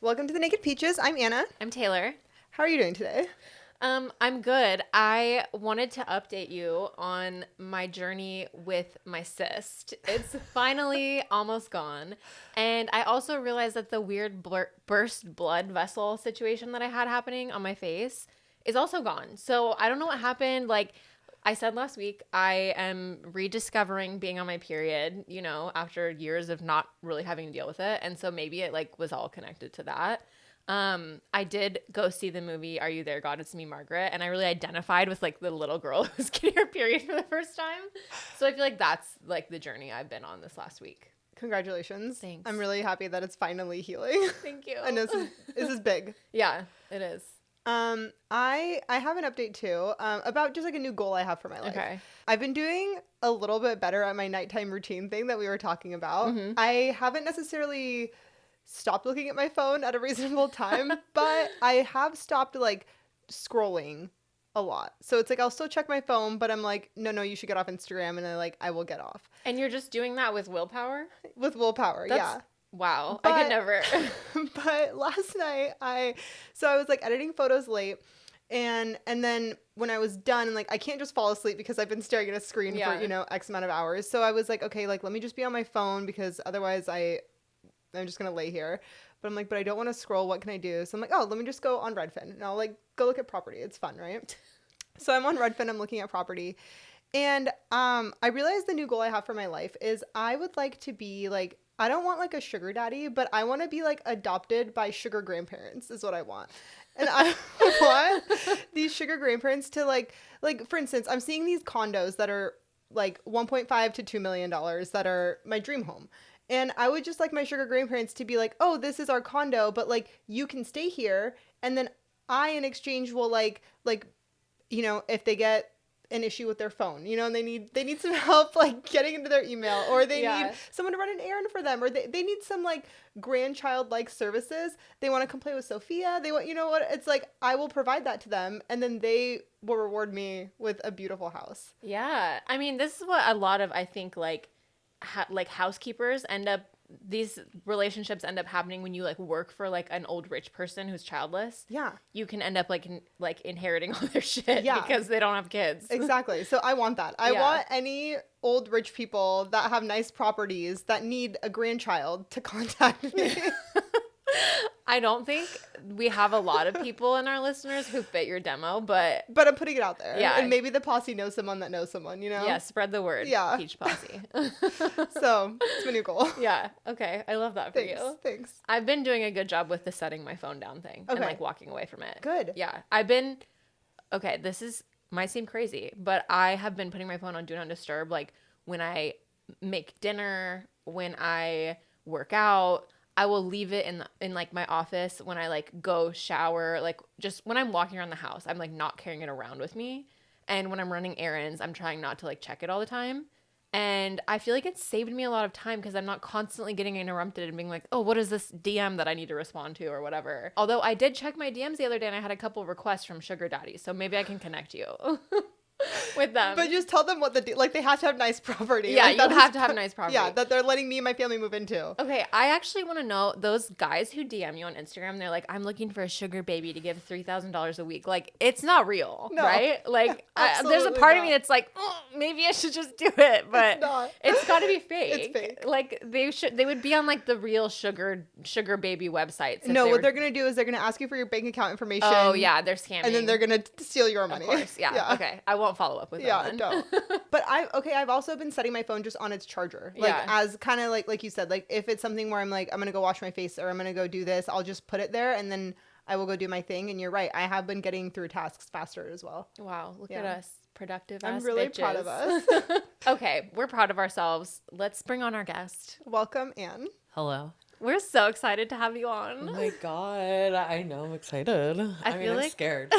Welcome to the Naked Peaches. I'm Anna. I'm Taylor. How are you doing today? I'm good. I wanted to update you on my journey with my cyst. It's finally almost gone. And I also realized that the weird burst blood vessel situation that I had happening on my face is also gone. So I don't know what happened. Like I said last week, I am rediscovering being on my period, you know, after years of not really having to deal with it. And so maybe it like was all connected to that. I did go see the movie Are You There, God? It's Me, Margaret, and I really identified with like the little girl who's getting her period for the first time. So I feel like that's like the journey I've been on this last week. Congratulations. Thanks. I'm really happy that it's finally healing. Thank you. And this is big. Yeah, it is. I have an update too, about just like a new goal I have for my life. Okay. I've been doing a little bit better at my nighttime routine thing that we were talking about. Mm-hmm. I haven't necessarily stopped looking at my phone at a reasonable time, but I have stopped like scrolling a lot. So it's like I'll still check my phone, but I'm like, no, you should get off Instagram, and I will get off. And you're just doing that with willpower? With willpower, yeah. Wow. But, I could never. But last night I was like editing photos late, and then when I was done, and like I can't just fall asleep because I've been staring at a screen for, you know, X amount of hours. So I was like, okay, like let me just be on my phone because otherwise I'm just going to lay here. But I'm like, but I don't want to scroll. What can I do? So I'm like, oh, let me just go on Redfin. And I'll like go look at property. It's fun, right? So I'm on Redfin. I'm looking at property. And I realized the new goal I have for my life is I would like to be like, I don't want like a sugar daddy, but I want to be like adopted by sugar grandparents is what I want. And I want these sugar grandparents to like for instance, I'm seeing these condos that are like $1.5 to $2 million that are my dream home. And I would just like my sugar grandparents to be like, oh, this is our condo, but like you can stay here. And then I, in exchange, will like, you know, if they get an issue with their phone, you know, and they need some help like getting into their email, or they need someone to run an errand for them, or they need some like grandchild like services. They want to come play with Sophia. They want, you know what? It's like I will provide that to them, and then they will reward me with a beautiful house. Yeah. I mean, this is what a lot of, I think, like housekeepers these relationships end up happening when you like work for like an old rich person who's childless. Yeah. You can end up like inheriting all their shit because they don't have kids. Exactly. So I want that. I want any old rich people that have nice properties that need a grandchild to contact me. I don't think we have a lot of people in our listeners who fit your demo, but I'm putting it out there. Yeah. And maybe the posse knows someone that knows someone, you know? Yeah, spread the word. Yeah. Peach posse. So it's my new goal. Yeah. Okay. I love that for you. Thanks. I've been doing a good job with the setting my phone down thing and like walking away from it. Good. Yeah. This might seem crazy, but I have been putting my phone on Do Not Disturb like when I make dinner, when I work out. I will leave it in like my office when I like go shower, like just when I'm walking around the house, I'm like not carrying it around with me. And when I'm running errands, I'm trying not to like check it all the time. And I feel like it's saved me a lot of time because I'm not constantly getting interrupted and being like, oh, what is this DM that I need to respond to or whatever. Although I did check my DMs the other day and I had a couple requests from sugar daddies. So maybe I can connect you. With them. But just tell them what like they have to have nice property. Yeah, like, you have to have nice property. Yeah, that they're letting me and my family move into. Okay, I actually want to know those guys who DM you on Instagram. They're like, I'm looking for a sugar baby to give $3,000 a week. Like, it's not real, right? Like, there's a part of me that's like, oh, maybe I should just do it, but it's got to be fake. It's fake. Like, they would be on like the real sugar baby websites. No, what they're gonna do is they're gonna ask you for your bank account information. Oh yeah, they're scamming, and then they're gonna steal your money. Of course, yeah. Okay, I won't follow up with them. Yeah. Don't. But I've also been setting my phone just on its charger. Like as kind of like you said, like if it's something where I'm like, I'm going to go wash my face or I'm going to go do this, I'll just put it there and then I will go do my thing. And you're right. I have been getting through tasks faster as well. Wow. Look at us. Productive ass I'm really bitches. proud of us. Okay. We're proud of ourselves. Let's bring on our guest. Welcome, Ann. Hello. We're so excited to have you on. Oh my God. I know. I'm excited. I mean, I'm scared.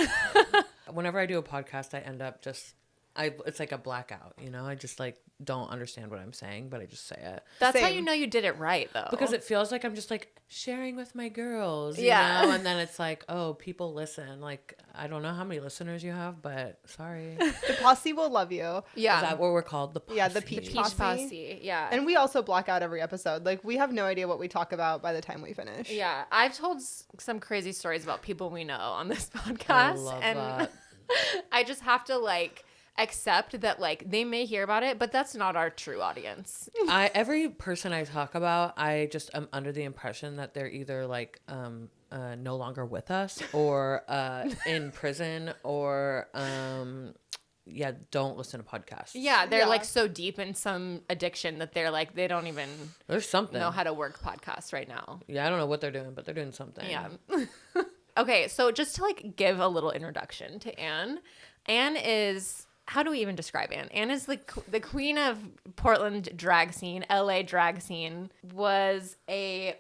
Whenever I do a podcast, I end up just it's like a blackout, you know? I just like don't understand what I'm saying, but I just say it. That's how Same. you know you did it right, though. Because it feels like I'm just like sharing with my girls, you Yeah. know? And then it's like, oh, people listen. Like, I don't know how many listeners you have, but sorry. The posse will love you. Yeah. Is that what we're called? The posse? Yeah, the peach Peach Posse. Yeah. And we also black out every episode. Like, we have no idea what we talk about by the time we finish. Yeah. I've told some crazy stories about people we know on this podcast. I love and that. I just have to like accept that like they may hear about it, but that's not our true audience. Every person I talk about, I just am under the impression that they're either like no longer with us or in prison or don't listen to podcasts. Yeah, they're like so deep in some addiction that they're like they don't even There's something. know how to work podcasts right now. Yeah, I don't know what they're doing, but they're doing something. Yeah. Okay, so just to like give a little introduction to Ann. Ann is, how do we even describe Ann? Ann is the queen of Portland drag scene, LA drag scene, was a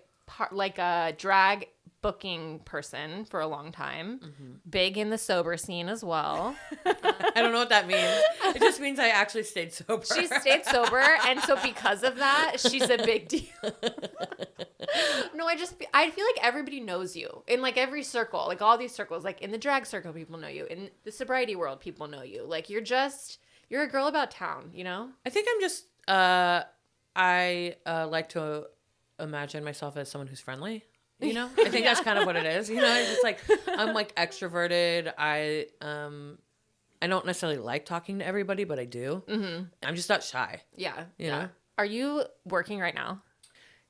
drag booking person for a long time. Big in the sober scene as well. I don't know what that means. It just means I actually stayed sober. She stayed sober, and so because of that, she's a big deal. No, I feel like everybody knows you in like every circle, like all these circles, like in the drag circle, people know you. In the sobriety world, people know you. Like you're a girl about town, you know? I think I'm just, I like to imagine myself as someone who's friendly. You know, I think that's kind of what it is. You know, it's just like I'm like extroverted. I don't necessarily like talking to everybody, but I do. Mm-hmm. I'm just not shy. Yeah. You know? Are you working right now?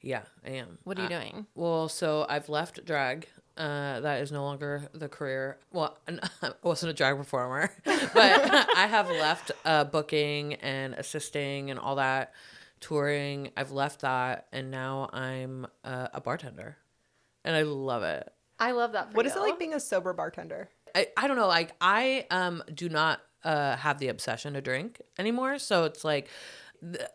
Yeah, I am. What are you doing? Well, so I've left drag. That is no longer the career. Well, I wasn't a drag performer, but I have left booking and assisting and all that, touring. I've left that, and now I'm a bartender. And I love it. I love that for What you. is it like being a sober bartender? I don't know. Like I do not have the obsession to drink anymore. So it's like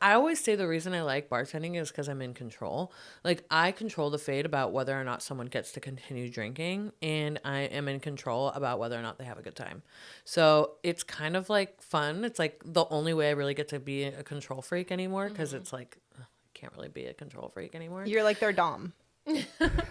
I always say the reason I like bartending is because I'm in control. Like I control the fate about whether or not someone gets to continue drinking, and I am in control about whether or not they have a good time. So it's kind of like fun. It's like the only way I really get to be a control freak anymore because it's like I can't really be a control freak anymore. You're like their dom.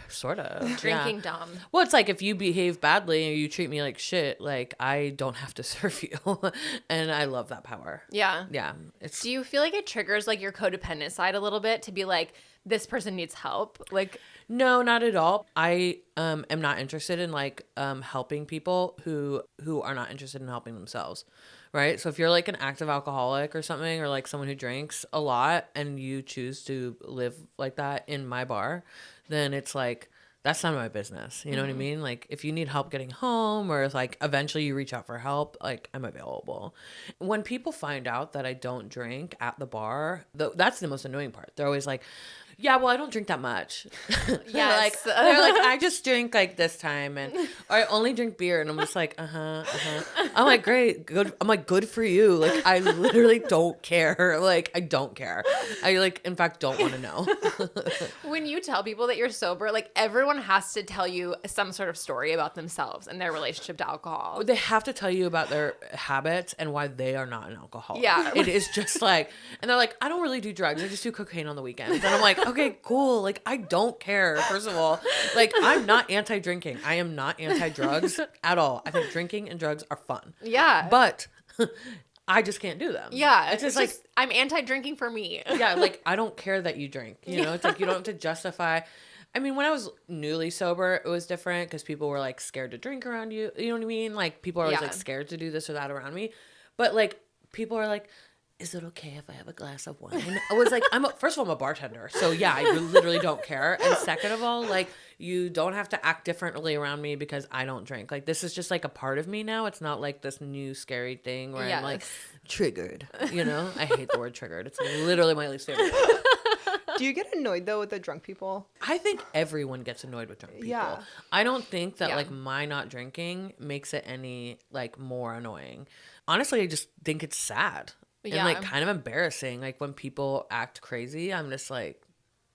Sort of. Drinking yeah. dumb. Well, it's like if you behave badly and you treat me like shit, like I don't have to serve you. And I love that power. Yeah. Yeah. Do you feel like it triggers like your codependent side a little bit to be like, this person needs help? Like, no, not at all. I am not interested in like helping people who are not interested in helping themselves. Right. So if you're like an active alcoholic or something, or like someone who drinks a lot and you choose to live like that in my bar, then it's like, that's none of my business. You know what I mean? Like if you need help getting home, or if like eventually you reach out for help, like I'm available. When people find out that I don't drink at the bar, that's the most annoying part. They're always like, yeah, well, I don't drink that much. Yes. they're like, I just drink like this time, or I only drink beer, and I'm just like, I'm like, great, good. I'm like, good for you. Like, I literally don't care. Like, I don't care. I like, in fact, don't want to know. When you tell people that you're sober, like everyone has to tell you some sort of story about themselves and their relationship to alcohol. They have to tell you about their habits and why they are not an alcoholic. Yeah. It is just like, and they're like, I don't really do drugs. I just do cocaine on the weekends. And I'm like, okay, cool. Like, I don't care. First of all, like, I'm not anti-drinking. I am not anti-drugs at all. I think drinking and drugs are fun. Yeah. But I just can't do them. Yeah. It's just like, I'm anti-drinking for me. yeah, like, I don't care that you drink. You know, it's like, you don't have to justify. I mean, when I was newly sober, it was different because people were like scared to drink around you. You know what I mean? Like, people are always like scared to do this or that around me. But like, people are like, is it okay if I have a glass of wine? I was like, first of all, I'm a bartender. So yeah, I literally don't care. And second of all, like, you don't have to act differently around me because I don't drink. Like, this is just like a part of me now. It's not like this new scary thing where I'm like triggered, you know? I hate the word triggered. It's literally my least favorite word. Do you get annoyed though with the drunk people? I think everyone gets annoyed with drunk people. Yeah. I don't think that like my not drinking makes it any like more annoying. Honestly, I just think it's sad. And like kind of embarrassing. Like when people act crazy, I'm just like,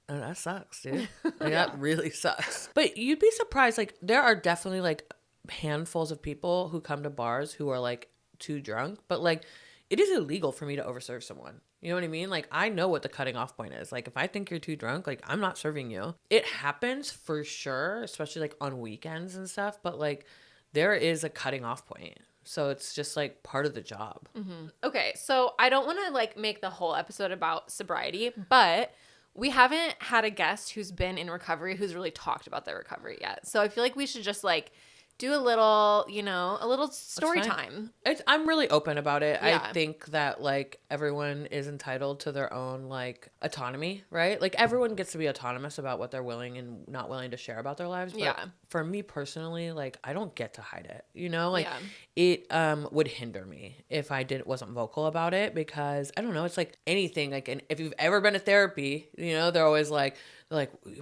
oh, that sucks, dude. Like, that really sucks. But you'd be surprised. Like there are definitely like handfuls of people who come to bars who are like too drunk. But like it is illegal for me to overserve someone. You know what I mean? Like, I know what the cutting off point is. Like, if I think you're too drunk, like, I'm not serving you. It happens for sure, especially like on weekends and stuff. But like, there is a cutting off point. So it's just like part of the job. Mm-hmm. Okay. So I don't want to like make the whole episode about sobriety, but we haven't had a guest who's been in recovery who's really talked about their recovery yet. So I feel like we should just like do a little, you know, a little story time. I'm really open about it. Yeah. I think that like everyone is entitled to their own like autonomy, right? Like everyone gets to be autonomous about what they're willing and not willing to share about their lives. But for me personally, like I don't get to hide it, you know, like it would hinder me if I wasn't vocal about it, because I don't know, it's like anything, like, and if you've ever been to therapy, you know, they're always like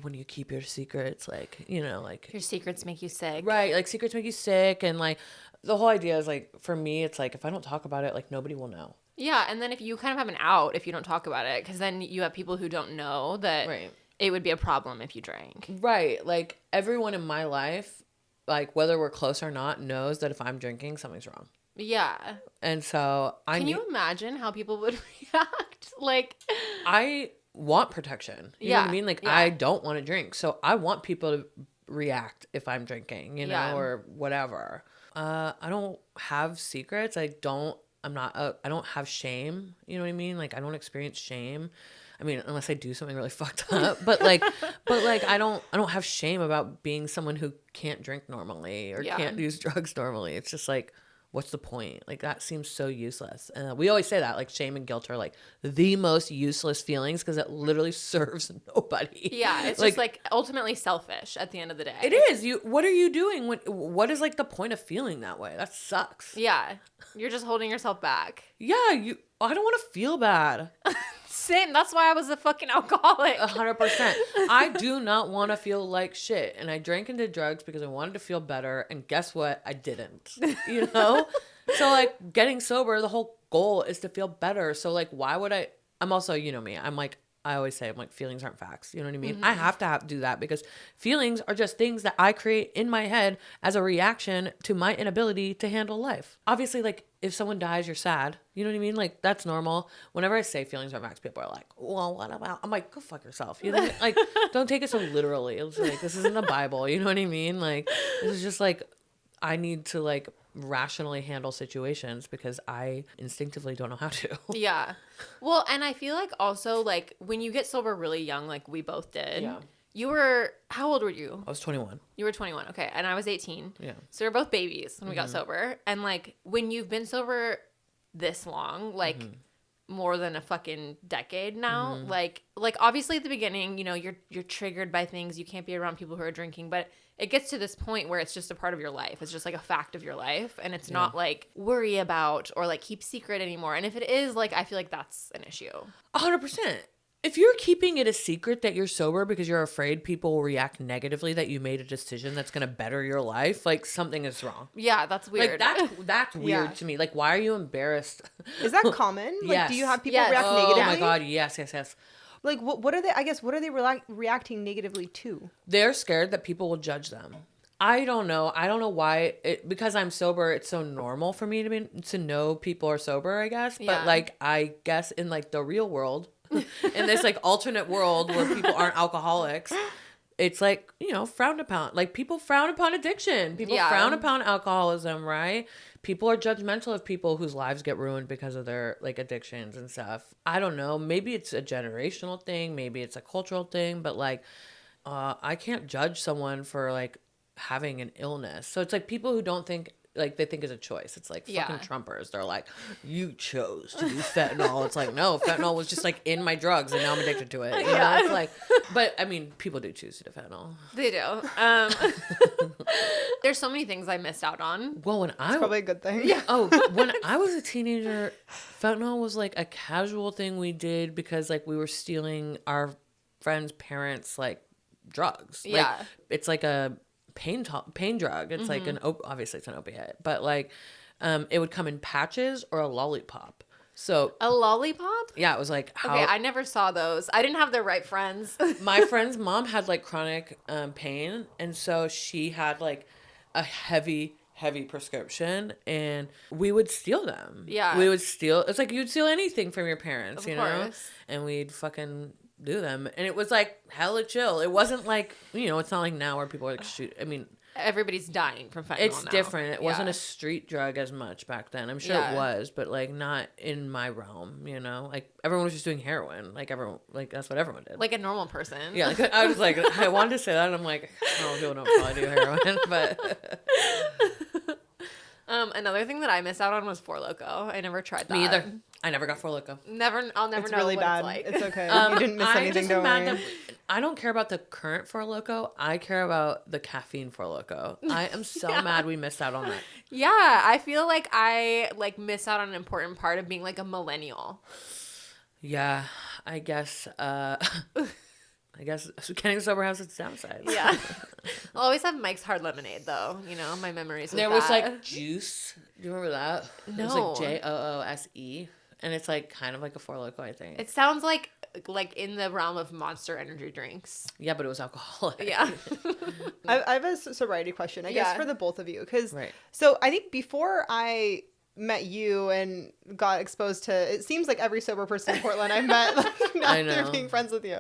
when you keep your secrets, like, you know, like your secrets make you sick, right? Like secrets make you sick. And like the whole idea is like, for me, it's like if I don't talk about it, like nobody will know. Yeah. And then if you kind of have an out if you don't talk about it, because then you have people who don't know that it would be a problem if you drank. Right. Like everyone in my life, like whether we're close or not, knows that if I'm drinking, something's wrong. Yeah. And so Can you imagine how people would react? Like, I want protection. You know what I mean? Like I don't want to drink. So I want people to react if I'm drinking, you know, or whatever. I don't have secrets. I don't have shame. You know what I mean? Like I don't experience shame. I mean, unless I do something really fucked up, but like I don't have shame about being someone who can't drink normally or can't use drugs normally. It's just like, what's the point? Like that seems so useless. And we always say that like shame and guilt are like the most useless feelings because it literally serves nobody. Yeah, it's like, just like ultimately selfish at the end of the day. It is. What are you doing? What is like the point of feeling that way? That sucks. Yeah, you're just holding yourself back. Yeah, I don't want to feel bad. Same. That's why I was a fucking alcoholic. 100%. I do not want to feel like shit. And I drank and did drugs because I wanted to feel better. And guess what? I didn't. You know? So like getting sober, the whole goal is to feel better. So like why would I'm also, you know me, I'm like, I always say, I'm like, feelings aren't facts. You know what I mean? Mm-hmm. I have to do that because feelings are just things that I create in my head as a reaction to my inability to handle life. Obviously, like, if someone dies, you're sad. You know what I mean? Like, that's normal. Whenever I say feelings aren't facts, people are like, well, what about? I'm like, go fuck yourself. You know what I mean? Like, don't take it so literally. It's like, this isn't the Bible. You know what I mean? Like, this is just like, I need to like rationally handle situations because I instinctively don't know how to. Yeah. Well, and I feel like also like when you get sober really young, like we both did. Yeah. You were, how old were you? I was 21. You were 21. Okay. And I was 18. Yeah. So we're both babies when we got sober. And like when you've been sober this long, like more than a fucking decade now, like obviously at the beginning, you know, you're triggered by things. You can't be around people who are drinking, but it gets to this point where it's just a part of your life. It's just like a fact of your life. And it's not like worry about or like keep secret anymore. And if it is, like, I feel like that's an issue. 100%. If you're keeping it a secret that you're sober because you're afraid people will react negatively that you made a decision that's going to better your life, like something is wrong. Yeah, that's weird. Like that's weird to me. Like, why are you embarrassed? Is that common? Like, yes. Do you have people react negatively? Oh my God, yes. Like, what are they, I guess, what are they reacting negatively to? They're scared that people will judge them. I don't know. I don't know why. Because I'm sober, it's so normal for me to know people are sober, I guess. But like, I guess in like the real world, in this like alternate world where people aren't alcoholics, it's like, you know, frowned upon. Like people frown upon addiction. People frown upon alcoholism, right? People are judgmental of people whose lives get ruined because of their like addictions and stuff. I don't know. Maybe it's a generational thing. Maybe it's a cultural thing. But like, I can't judge someone for like having an illness. So it's like people who don't think, like they think it's a choice. It's like fucking Trumpers. They're like, you chose to do fentanyl. It's like, no, fentanyl was just like in my drugs and now I'm addicted to it. You know? It's like, but I mean, people do choose to do fentanyl. They do. There's so many things I missed out on. Well, It's probably a good thing. Yeah. When I was a teenager, fentanyl was like a casual thing we did because like we were stealing our friends' parents' like drugs. Like, it's like a pain drug. It's like obviously it's an opiate, but like it would come in patches or a lollipop. So a lollipop? Yeah, it was like how okay, I never saw those. I didn't have the right friends. My friend's mom had like chronic pain, and so she had like a heavy heavy prescription, and we would steal them. Yeah. We would steal. It's like you'd steal anything from your parents, Of you know? course. And we'd fucking do them. And it was like hella chill. It wasn't like, you know, it's not like now where people are like shoot. I mean, everybody's dying from fentanyl it's now. different. It wasn't a street drug as much back then. I'm sure Yeah. it was, but like not in my realm, you know? Like everyone was just doing heroin. Like everyone, like that's what everyone did. Like a normal person. Yeah, like, I was like, I wanted to say that, and I'm like, oh, people don't probably do heroin, but Another thing that I missed out on was Four Loko. I never tried that. me either. I never got Four Loko. I'll never It's know really what bad. it's like. It's okay. You didn't miss anything, don't worry. I don't care about the current Four Loko. I care about the caffeine Four Loko. I am so mad we missed out on that. Yeah, I feel like I miss out on an important part of being like a millennial. Yeah, I guess. Getting sober has its downsides. Yeah. I'll always have Mike's Hard Lemonade, though. You know, my memories. There with was that. like juice. Do you remember that? No. It was like JOOSE, and it's like kind of like a Four Loko, I think. It sounds like in the realm of Monster energy drinks. Yeah, but it was alcoholic. Yeah. I have a sobriety question, I guess, Yeah. for the both of you. Because, Right. so I think before I met you and got exposed to, it seems like every sober person in Portland I've met, like, I after know. being friends with you.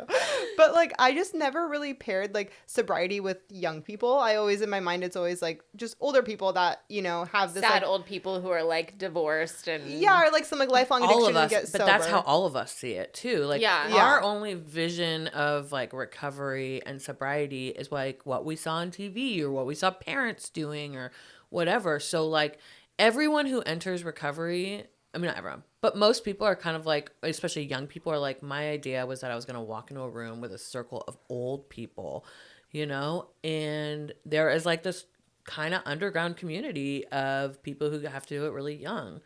But, like, I just never really paired, like, sobriety with young people. I always, in my mind, it's always, like, just older people that, you know, have this, Sad like, old people who are like divorced and yeah, or, like, some, like, lifelong addiction All of us, and get but sober. that's how all of us see it too. Like Yeah. our only vision of like recovery and sobriety is like what we saw on TV or what we saw parents doing or whatever. So like everyone who enters recovery, I mean not everyone, but most people are kind of like, especially young people are like, my idea was that I was going to walk into a room with a circle of old people, you know, and there is like this kind of underground community of people who have to do it really young.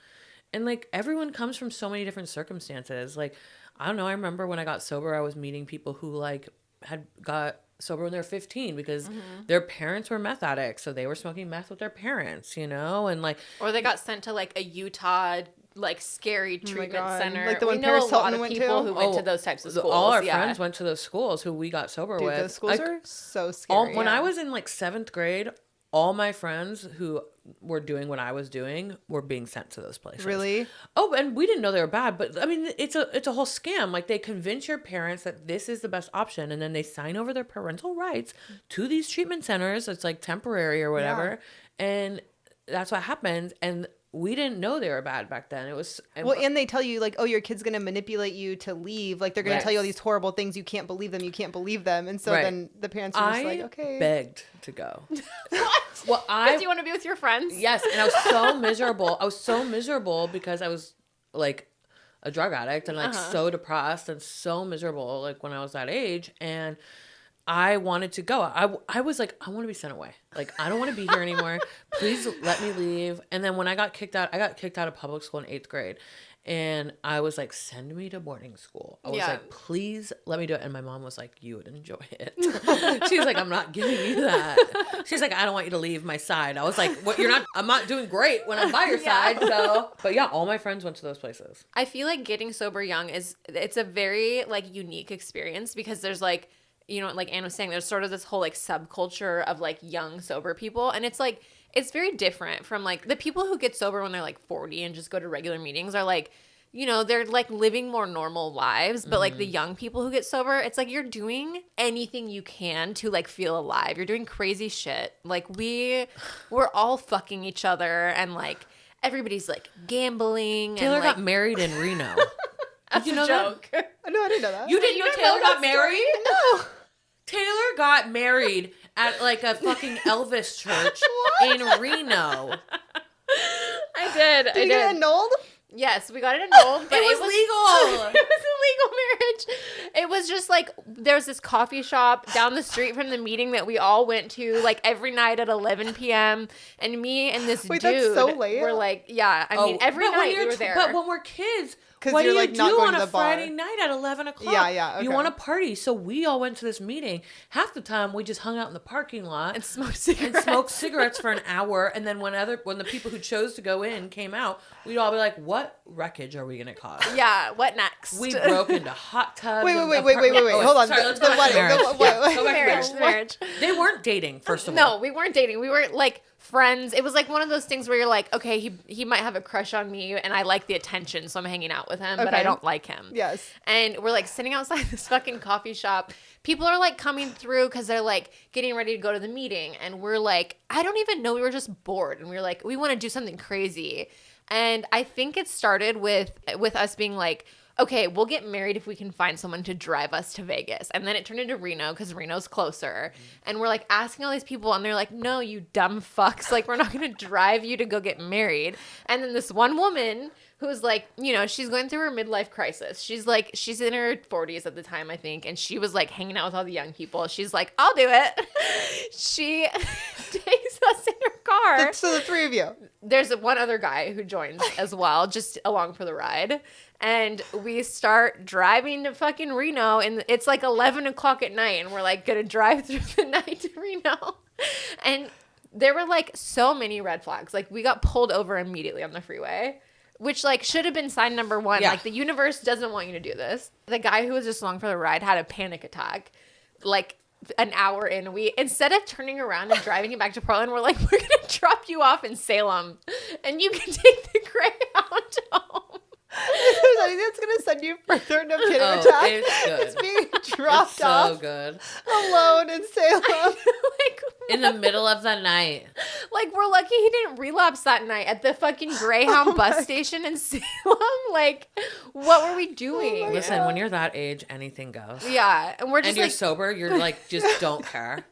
And, like, everyone comes from so many different circumstances. Like, I don't know. I remember when I got sober, I was meeting people who, like, had got sober when they were 15 because their parents were meth addicts. So they were smoking meth with their parents, you know? And, like... or they got sent to like a Utah like scary treatment God. center. Like the one we know Paris a lot Hilton of went people to? who went to those types of schools. All our yeah. friends went to those schools who we got sober Dude, with. those schools Like, are so scary. when I was in, like, 7th grade, all my friends who were doing what I was doing were being sent to those places. Really? Oh, and we didn't know they were bad, but I mean, it's a whole scam. Like they convince your parents that this is the best option, and then they sign over their parental rights to these treatment centers. It's like temporary or whatever, and that's what happens. And we didn't know they were bad back then. It was Well, and they tell you, like, oh, your kid's going to manipulate you to leave. Like, they're going Right. to tell you all these horrible things. You can't believe them. You can't believe them. And so Right. then the parents are just I like, okay. begged to go. What? Well, Because you want to be with your friends? Yes, and I was so miserable. I was so miserable because I was like a drug addict and like so depressed and so miserable like when I was that age, and I wanted to go. I was like, I want to be sent away. Like, I don't want to be here anymore. Please let me leave. And then when I got kicked out of public school in 8th grade. And I was like, send me to boarding school. I was like, please let me do it. And my mom was like, you would enjoy it. She's like, I'm not giving you that. She's like, I don't want you to leave my side. I was like, what? I'm not doing great when I'm by your side. So, but yeah, all my friends went to those places. I feel like getting sober young it's a very like unique experience because there's like, you know, like Ann was saying, there's sort of this whole like subculture of like young sober people. And it's like, it's very different from like the people who get sober when they're like 40 and just go to regular meetings are like, you know, they're like living more normal lives. But like the young people who get sober, it's like you're doing anything you can to like feel alive. You're doing crazy shit. Like we're all fucking each other and like everybody's like gambling. Taylor and, got like, married in Reno. Did you know joke. that? No, I didn't know that. You didn't know Taylor got married? No. Taylor got married at like a fucking Elvis church in Reno. I did. Did you get annulled? Yes, we got it annulled, but It was legal. It was a legal marriage. It was just like there's this coffee shop down the street from the meeting that we all went to like every night at 11 p.m. And me and this Wait, dude that's so late? were like, yeah, I mean, every night we were there. But when we're kids, 'Cause what do you're, you like, not do going on to a the bar. Friday night at 11 o'clock? Yeah, You okay. want to party. So we all went to this meeting. Half the time, we just hung out in the parking lot and smoke cigarettes. and smoked cigarettes for an hour. And then when the people who chose to go in came out, we'd all be like, what wreckage are we going to cause? Yeah, what next? We broke into hot tubs. Wait, and wait, hold on. Sorry, let's The go back to wedding. marriage. Go back to marriage. marriage. They weren't dating, first of all. No, we weren't dating. We were like friends. It was like one of those things where you're like, okay, he might have a crush on me and I like the attention, so I'm hanging out with him, but I don't like him. Yes. And we're like sitting outside this fucking coffee shop. People are like coming through because they're like getting ready to go to the meeting. And we're like, I don't even know. We were just bored. And we were like, we want to do something crazy. And I think it started with us being like, okay, we'll get married if we can find someone to drive us to Vegas. And then it turned into Reno because Reno's closer. And we're like asking all these people and they're like, no, you dumb fucks. Like, we're not going to drive you to go get married. And then this one woman who's like, you know, she's going through her midlife crisis. She's in her 40s at the time, I think. And she was like hanging out with all the young people. She's like, I'll do it. She takes us in her car. So the three of you. There's one other guy who joins as well, just along for the ride. And we start driving to fucking Reno, and it's like 11 o'clock at night, and we're like gonna drive through the night to Reno. And there were like so many red flags. Like, we got pulled over immediately on the freeway, which like should have been sign number one. Yeah. Like, the universe doesn't want you to do this. The guy who was just along for the ride had a panic attack, like an hour in. We, instead of turning around and driving you back to Portland, we're like, we're gonna drop you off in Salem, and you can take the Greyhound home. I think that's gonna send you further into a panic attack. It's good. It's being dropped off. So good. Alone in Salem. Like, in the middle of the night. Like, we're lucky he didn't relapse that night at the fucking Greyhound bus station in Salem. Like, what were we doing? Listen, when you're that age, anything goes. Yeah, and we're just and you're sober, you're like, just don't care.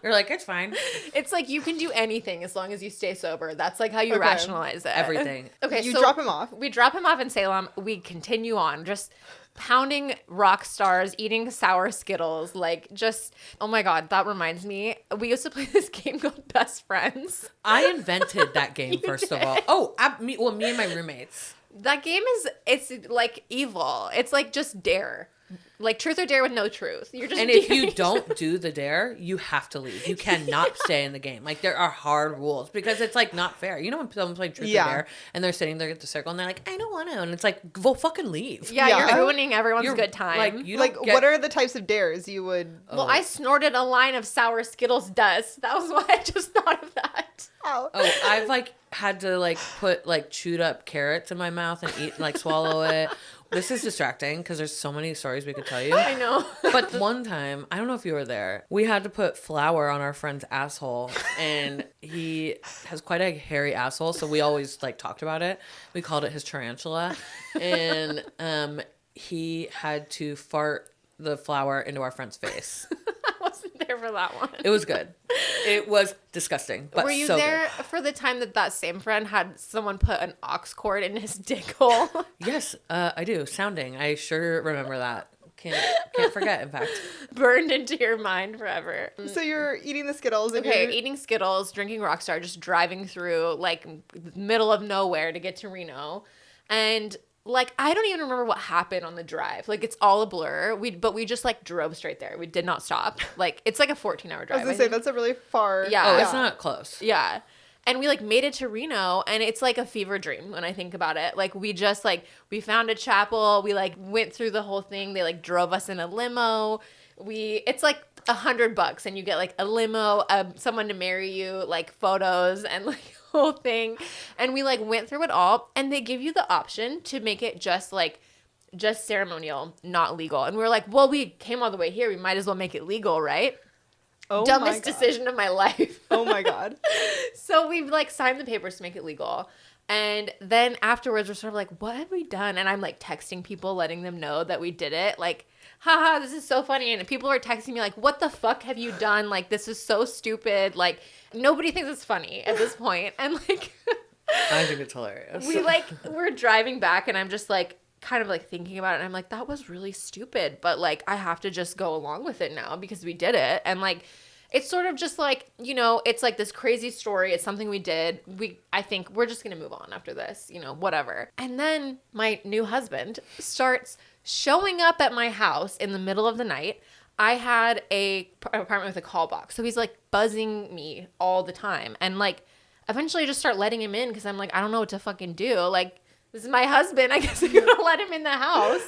You're like, it's fine. It's like you can do anything as long as you stay sober. That's like how you rationalize it. Everything. Okay, you so drop him off. We drop him off in Salem. We continue on, just pounding rock stars, eating sour Skittles, like just, oh my God, that reminds me. We used to play this game called Best Friends. I invented that game, first of all. Oh, me and my roommates. That game it's like evil. It's like just dare. Like truth or dare with no truth. You're just, and if you don't do the dare, you have to leave. You cannot stay in the game. Like, there are hard rules because it's like not fair. You know when someone's playing truth or dare and they're sitting there at the circle and they're like, I don't want to, and it's like, well, fucking leave. Yeah, you're ruining everyone's good time. Like, what are the types of dares you would? Well, I snorted a line of sour Skittles dust. That was why I just thought of that. Oh, I've like had to like put like chewed up carrots in my mouth and eat, like swallow it. This is distracting because there's so many stories we could tell you. I know. But one time, I don't know if you were there, we had to put flour on our friend's asshole, and he has quite a hairy asshole, so we always like talked about it. We called it his tarantula, and he had to fart the flour into our friend's face. I wasn't there for that one. It was good. It was disgusting, but were you so there good. for the time that same friend had someone put an ox cord in his dick hole? Yes, I do. Sounding. I sure remember that. Can't forget, in fact. Burned into your mind forever. So you're eating the Skittles. And okay, eating Skittles, drinking Rockstar, just driving through, like, middle of nowhere to get to Reno. And, like, I don't even remember what happened on the drive. Like, it's all a blur. But we just, like, drove straight there. We did not stop. Like, it's like a 14-hour drive. I was going to say, that's a really far... Yeah. Oh, it's not close. Yeah. And we, like, made it to Reno, and it's, like, a fever dream when I think about it. Like, we just, like, we found a chapel. We, like, went through the whole thing. They, like, drove us in a limo. It's, like, $100, and you get, like, a limo, someone to marry you, like, photos, and, like, whole thing. And we, like, went through it all, and they give you the option to make it just ceremonial, not legal. And we were like, well, we came all the way here. We might as well make it legal, right? Oh, dumbest decision of my life. Oh my God. So we like signed the papers to make it legal. And then afterwards we're sort of like, what have we done? And I'm like texting people, letting them know that we did it. Like, haha, this is so funny. And people are texting me like, what the fuck have you done? Like, this is so stupid. Like, nobody thinks it's funny at this point. And like, I think it's hilarious. we're driving back and I'm just like, kind of like thinking about it, and I'm like, that was really stupid, but like I have to just go along with it now because we did it. And like it's sort of just like, you know, it's like this crazy story. It's something we did. I think we're just gonna move on after this, you know, whatever. And then my new husband starts showing up at my house in the middle of the night. I had an apartment with a call box, so he's like buzzing me all the time. And like eventually I just start letting him in because I'm like, I don't know what to fucking do. Like, this is my husband. I guess I'm going to let him in the house.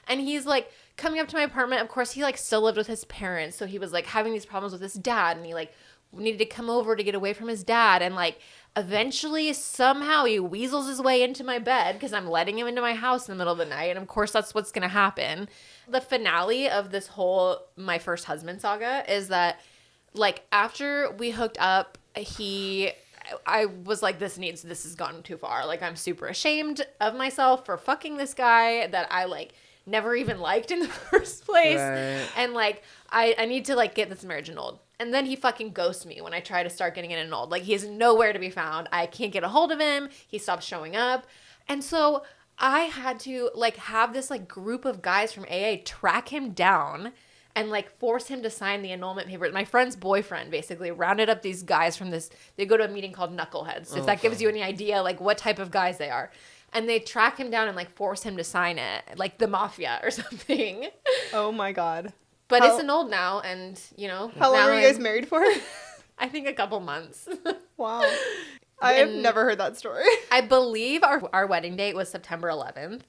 And he's like coming up to my apartment. Of course, he like still lived with his parents. So he was like having these problems with his dad. And he like needed to come over to get away from his dad. And like, eventually, somehow he weasels his way into my bed because I'm letting him into my house in the middle of the night. And of course, that's what's going to happen. The finale of this whole my first husband saga is that, like, after we hooked up, I was like, this has gone too far. Like, I'm super ashamed of myself for fucking this guy that I, like, never even liked in the first place. Right. And, like, I need to, like, get this marriage annulled. And then he fucking ghosts me when I try to start getting it annulled. Like, he is nowhere to be found. I can't get a hold of him. He stops showing up. And so I had to, like, have this, like, group of guys from AA track him down and, like, force him to sign the annulment papers. My friend's boyfriend basically rounded up these guys from this. They go to a meeting called Knuckleheads, if that gives you any idea, like, what type of guys they are. And they track him down and, like, force him to sign it, like the mafia or something. Oh, my God. But it's annulled now, and, you know. How long were you guys married for? I think a couple months. Wow. I have never heard that story. I believe our wedding date was September 11th,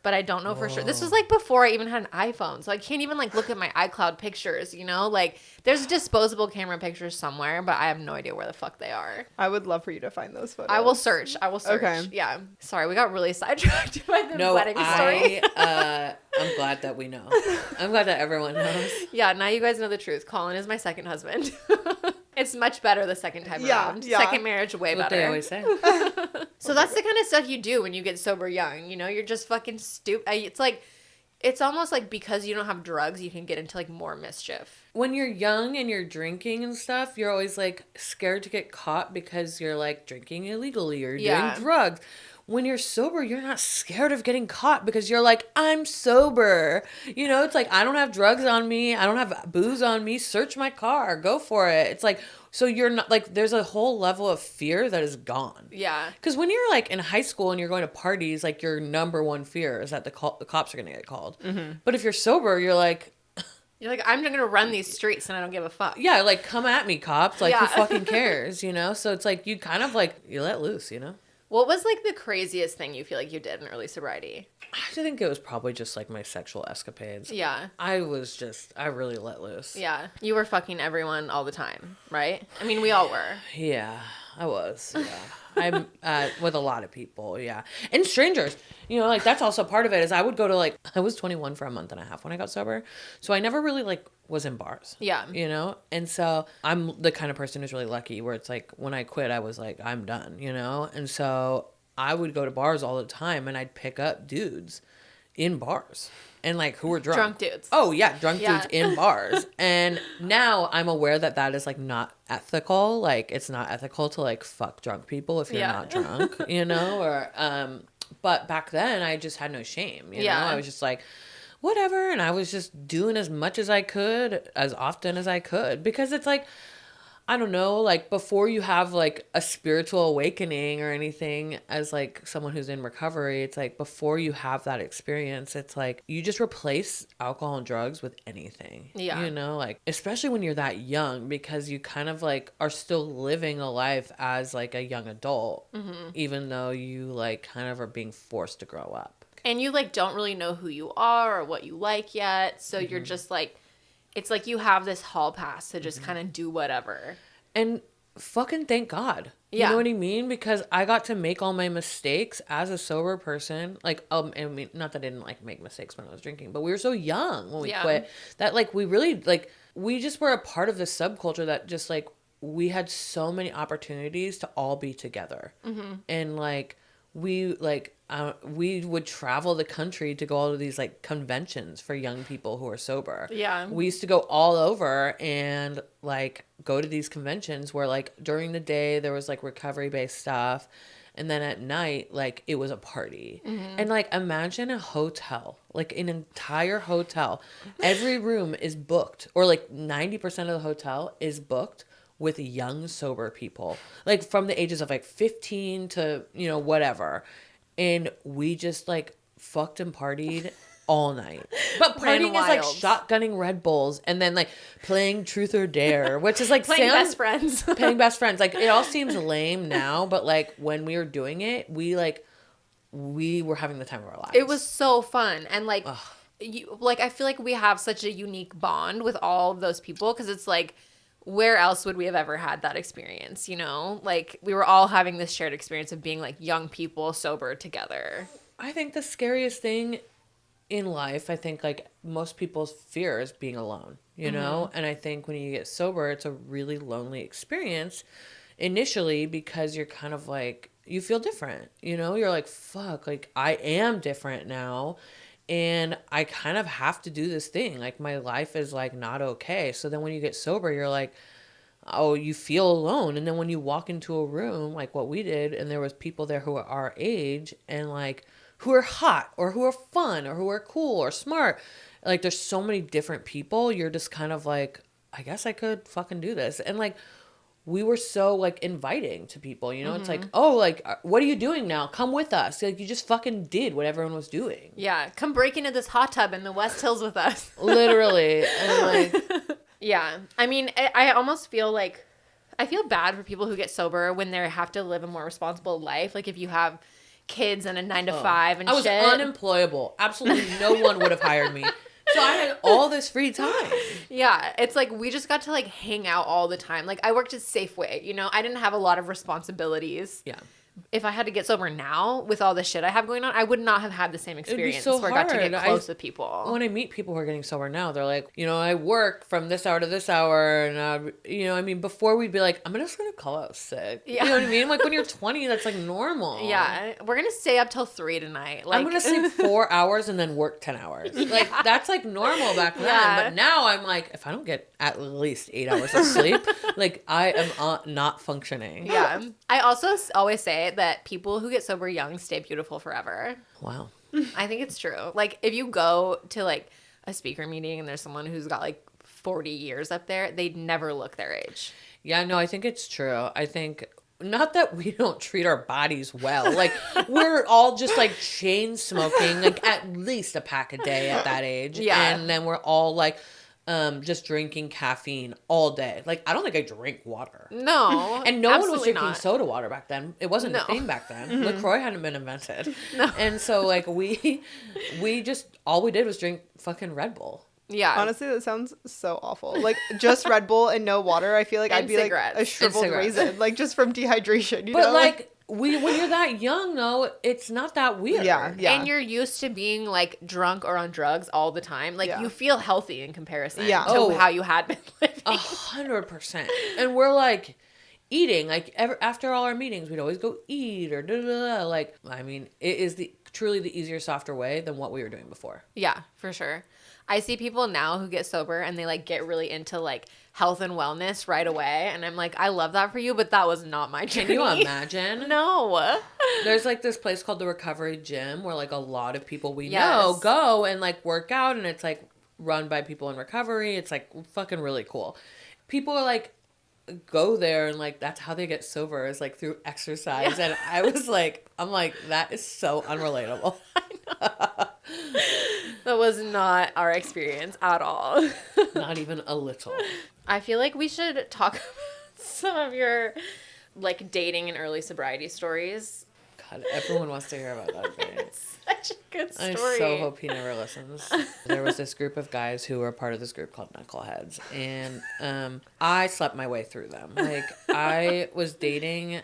but I don't know for sure. This was, like, before I even had an iPhone, so I can't even, like, look at my iCloud pictures, you know? Like, there's disposable camera pictures somewhere, but I have no idea where the fuck they are. I would love for you to find those photos. I will search. Okay. Yeah. Sorry, we got really sidetracked by the wedding story. I'm glad that we know. I'm glad that everyone knows. Yeah, now you guys know the truth. Colin is my second husband. It's much better the second time around. Yeah. Second marriage, way better. What they always say. So that's the kind of stuff you do when you get sober young. You know, you're just fucking stupid. It's like, it's almost like because you don't have drugs, you can get into, like, more mischief. When you're young and you're drinking and stuff, you're always, like, scared to get caught because you're, like, drinking illegally or doing drugs. When you're sober, you're not scared of getting caught because you're like, I'm sober. You know, it's like, I don't have drugs on me. I don't have booze on me. Search my car. Go for it. It's like, so you're not, like, there's a whole level of fear that is gone. Yeah. Because when you're, like, in high school and you're going to parties, like, your number one fear is that the cops are going to get called. Mm-hmm. But if you're sober, you're like... You're like, I'm going to run these streets and I don't give a fuck. Yeah, like, come at me, cops. Like, who fucking cares, you know? So it's like, you kind of, like, you let loose, you know? What was, like, the craziest thing you feel like you did in early sobriety? I think it was probably just, like, my sexual escapades. Yeah. I really let loose. Yeah. You were fucking everyone all the time, right? I mean, we all were. Yeah, I was. Yeah. I'm with a lot of people, yeah. And strangers. You know, like, that's also part of it is I would go to, like, I was 21 for a month and a half when I got sober. So I never really, like, was in bars. Yeah. You know? And so I'm the kind of person who's really lucky where it's like when I quit, I was like, I'm done, you know? And so I would go to bars all the time and I'd pick up dudes in bars. And, like, who were drunk. Drunk dudes. Oh, yeah. Drunk dudes in bars. And now I'm aware that that is, like, not ethical. Like, it's not ethical to, like, fuck drunk people if you're not drunk, you know? Or, but back then, I just had no shame, you know? I was just like, whatever. And I was just doing as much as I could, as often as I could. Because it's like, I don't know, like, before you have, like, a spiritual awakening or anything as, like, someone who's in recovery, it's like, before you have that experience, it's like, you just replace alcohol and drugs with anything. Yeah. You know, like, especially when you're that young, because you kind of, like, are still living a life as, like, a young adult, even though you, like, kind of are being forced to grow up. And you, like, don't really know who you are or what you like yet, so you're just, like... It's like you have this hall pass to just kind of do whatever. And fucking thank God. You know what I mean? Because I got to make all my mistakes as a sober person. Like, I mean, not that I didn't, like, make mistakes when I was drinking, but we were so young when we quit that, like, we really, like, we just were a part of this subculture that just, like, we had so many opportunities to all be together. And, like, we would travel the country to go all to these, like, conventions for young people who are sober. Yeah. We used to go all over and, like, go to these conventions where, like, during the day there was, like, recovery-based stuff. And then at night, like, it was a party. And, like, imagine a hotel, like, an entire hotel. Every room is booked, or, like, 90% of the hotel is booked with young sober people, like, from the ages of, like, 15 to, you know, whatever. And we just, like, fucked and partied all night. But partying is, like, shotgunning Red Bulls and then, like, playing Truth or Dare, which is, like, playing best friends. Playing best friends. Like, it all seems lame now, but, like, when we were doing it, we were having the time of our lives. It was so fun. And, like, I feel like we have such a unique bond with all of those people because it's, like, where else would we have ever had that experience, you know? Like, we were all having this shared experience of being, like, young people sober together. I think the scariest thing in life, I think, like, most people's fear is being alone, you know? And I think when you get sober, it's a really lonely experience initially because you're kind of like, you feel different, you know? You're like, fuck, like, I am different now. And I kind of have to do this thing. Like, my life is, like, not okay. So then when you get sober, you're like, oh, you feel alone. And then when you walk into a room, like what we did, and there was people there who are our age and, like, who are hot or who are fun or who are cool or smart. Like, there's so many different people. You're just kind of like, I guess I could fucking do this. And, like, we were so, like, inviting to people, you know? It's like, oh, like, what are you doing now? Come with us. Like, you just fucking did what everyone was doing. Yeah, come break into this hot tub in the West Hills with us. Literally. And, like... Yeah. I mean, I almost feel like, I feel bad for people who get sober when they have to live a more responsible life. Like, if you have kids and a 9 to 5 and shit. I was unemployable. Absolutely no one would have hired me. So I had all this free time. Yeah. It's like, we just got to, like, hang out all the time. Like, I worked at Safeway, you know? I didn't have a lot of responsibilities. Yeah. If I had to get sober now with all the shit I have going on, I would not have had the same experience where I got to get close with people. When I meet people who are getting sober now, they're like, you know, I work from this hour to this hour. And, you know, I mean, before we'd be like, I'm just going to call out sick. Yeah. You know what I mean? Like, when you're 20, that's, like, normal. Yeah. We're going to stay up till 3 tonight. Like, I'm going to sleep 4 hours and then work 10 hours. Like, that's, like, normal back then. Yeah. But now I'm like, if I don't get at least 8 hours of sleep, like, I am not functioning. Yeah. I also always say that people who get sober young stay beautiful forever. Wow. I think it's true. Like, if you go to, like, a speaker meeting and there's someone who's got, like, 40 years up there, they'd never look their age. Yeah, no, I think it's true. I think, not that we don't treat our bodies well. Like, we're all just, like, chain smoking, like, at least a pack a day at that age. Yeah. And then we're all, like, just drinking caffeine all day. Like, I don't think I drink water. No. And no one was drinking soda water back then. It wasn't a thing back then. LaCroix hadn't been invented. No. And so, like, we just, all we did was drink fucking Red Bull. Yeah. Honestly, that sounds so awful. Like, just Red Bull and no water, I feel like I'd be cigarettes. Like a shriveled raisin. Like, just from dehydration, you know? But, like, when you're that young, though, it's not that weird. Yeah. And you're used to being, like, drunk or on drugs all the time. Like, you feel healthy in comparison to how you had been living. 100%. And we're, like, eating. Like, after all our meetings, we'd always go eat or da-da-da. Like, I mean, it is truly the easier, softer way than what we were doing before. Yeah, for sure. I see people now who get sober and they, like, get really into, like, health and wellness right away. And I'm like, I love that for you, but that was not my journey. Can you imagine? No. There's, like, this place called the Recovery Gym where, like, a lot of people we know go and, like, work out. And it's, like, run by people in recovery. It's, like, fucking really cool. People are, like, go there and, like, that's how they get sober is, like, through exercise. And I was like, I'm like, that is so unrelatable. I know. That was not our experience at all. Not even a little. I feel like we should talk about some of your, like, dating and early sobriety stories. God, everyone wants to hear about that. Right? It's such a good story. I so hope he never listens. There was this group of guys who were part of this group called Knuckleheads, and I slept my way through them. Like, I was dating...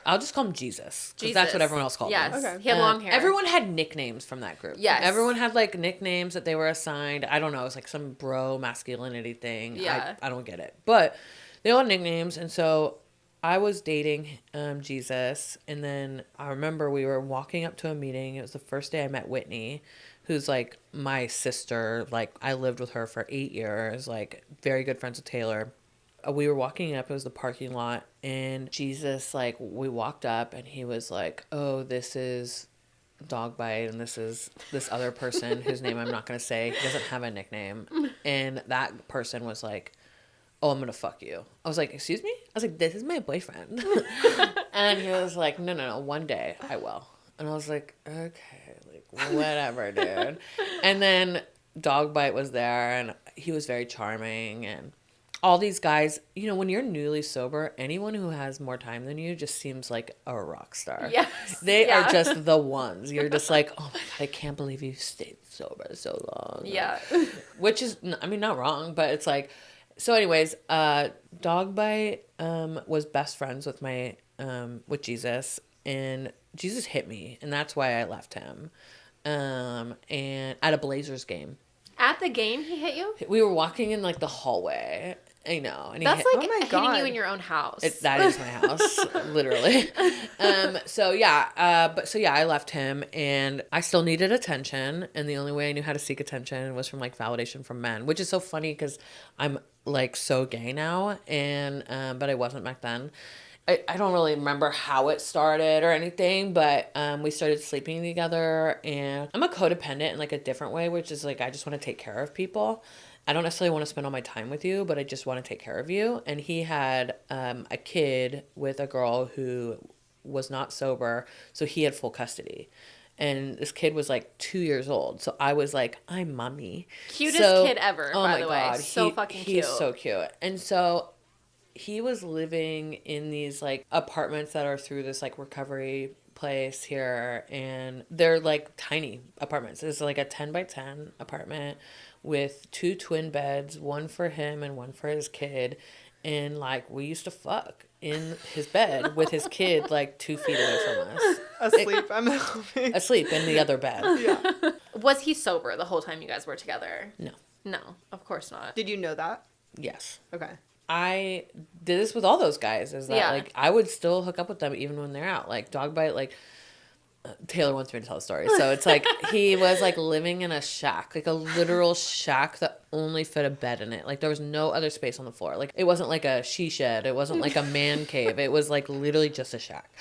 I'll just call him Jesus. Because that's what everyone else called him. Yes. Okay. He had long hair. Everyone had nicknames from that group. Yes. Everyone had, like, nicknames that they were assigned. I don't know. It was, like, some bro masculinity thing. Yeah. I don't get it. But they all had nicknames. And so I was dating Jesus. And then I remember we were walking up to a meeting. It was the first day I met Whitney, who's, like, my sister. Like, I lived with her for 8 years. Like, very good friends with Taylor. We were walking up, it was the parking lot, and Jesus, like, we walked up, and he was like, oh, this is Dog Bite, and this is this other person whose name I'm not going to say. He doesn't have a nickname. And that person was like, oh, I'm going to fuck you. I was like, excuse me? I was like, this is my boyfriend. And he was like, no, one day I will. And I was like, okay, like, whatever, dude. And then Dog Bite was there, and he was very charming, and all these guys, you know, when you're newly sober, anyone who has more time than you just seems like a rock star. Yes. They are just the ones. You're just like, oh my God, I can't believe you stayed sober so long. Yeah. Which is, I mean, not wrong, but it's like, So anyways, Dog Bite was best friends with my with Jesus, and Jesus hit me, and that's why I left him. And at a Blazers game. At the game, he hit you? We were walking in like the hallway. I know. And That's like my hitting you God. in your own house. That is my house, literally. So yeah, I left him, and I still needed attention, and the only way I knew how to seek attention was from like validation from men, which is so funny because I'm like so gay now, and but I wasn't back then. I don't really remember how it started or anything, but we started sleeping together, and I'm a codependent in like a different way, which is like I just want to take care of people. I don't necessarily want to spend all my time with you, but I just want to take care of you. And he had a kid with a girl who was not sober, so he had full custody. And this kid was like 2 years old. So I was like, I'm mommy. Cutest kid ever, by the way. So fucking cute. He's so cute. And so he was living in these like apartments that are through this like recovery place here. And they're like tiny apartments. It's like a 10 by 10 apartment with 2 twin beds, one for him and one for his kid. And like we used to fuck in his bed with his kid like 2 feet away from us. Asleep, I'm hoping. Asleep in the other bed. Yeah. Was he sober the whole time you guys were together? No. No, of course not. Did you know that? Yes. Okay. I did this with all those guys. Is that Yeah. like I would still hook up with them even when they're out. Like Dog Bite, like Taylor wants me to tell a story. So it's like he was like living in a shack, like a literal shack that only fit a bed in it. Like there was no other space on the floor. Like it wasn't like a she shed. It wasn't like a man cave. It was like literally just a shack.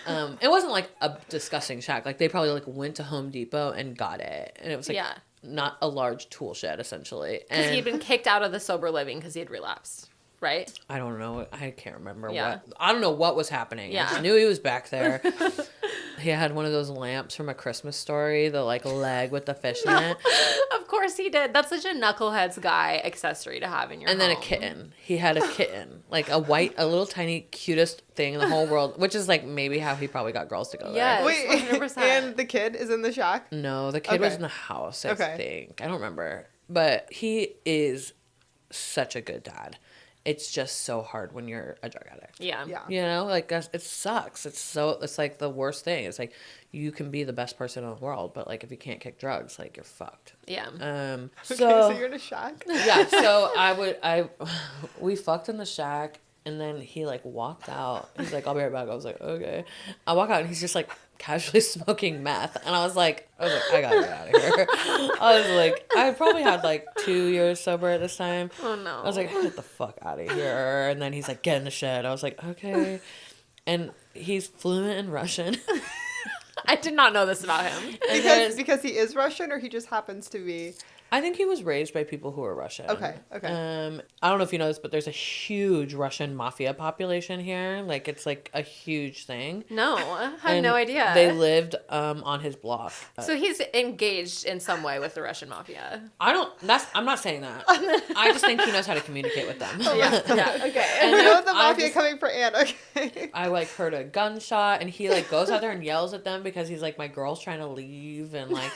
It wasn't like a disgusting shack. Like they probably like went to Home Depot and got it, and it was like not a large tool shed essentially. Because he had been kicked out of the sober living because he had relapsed. Right? I don't know. I can't remember what. I don't know what was happening. Yeah. I just knew he was back there. He had one of those lamps from A Christmas Story, the like leg with the fish in it. Of course he did. That's such a knuckleheads guy accessory to have in your home. And then a kitten. He had a kitten, like a little tiny, cutest thing in the whole world, which is like maybe how he probably got girls to go Yes, there. Wait, 100%. and the kid is in the shack? No, the kid was Okay. in the house. I think I don't remember, but he is such a good dad. It's just so hard when you're a drug addict. Yeah. Yeah. You know, like it sucks. It's like the worst thing. It's like you can be the best person in the world, but like if you can't kick drugs, like you're fucked. Yeah. Okay, So so you're in a shack? yeah, so we fucked in the shack, and then he like walked out. He's like, I'll be right back. I was like, okay. I walk out and he's just like casually smoking meth, and I was like, I gotta get out of here. I was like, I probably had like 2 years sober at this time. Oh no. I was like, get the fuck out of here. And then he's like, get in the shed. I was like, okay. And he's fluent in Russian. I did not know this about him. Because he is Russian, or he just happens to be? I think he was raised by people who are Russian. Okay. I don't know if you know this, but there's a huge Russian mafia population here. Like it's like a huge thing. No, I had no idea. They lived on his block. So he's engaged in some way with the Russian mafia. I'm not saying that. I just think he knows how to communicate with them. Yeah. Okay. And then we know the I mafia just- coming for Ann. Okay. I like heard a gunshot, and he like goes out there and yells at them because he's like, my girl's trying to leave, and like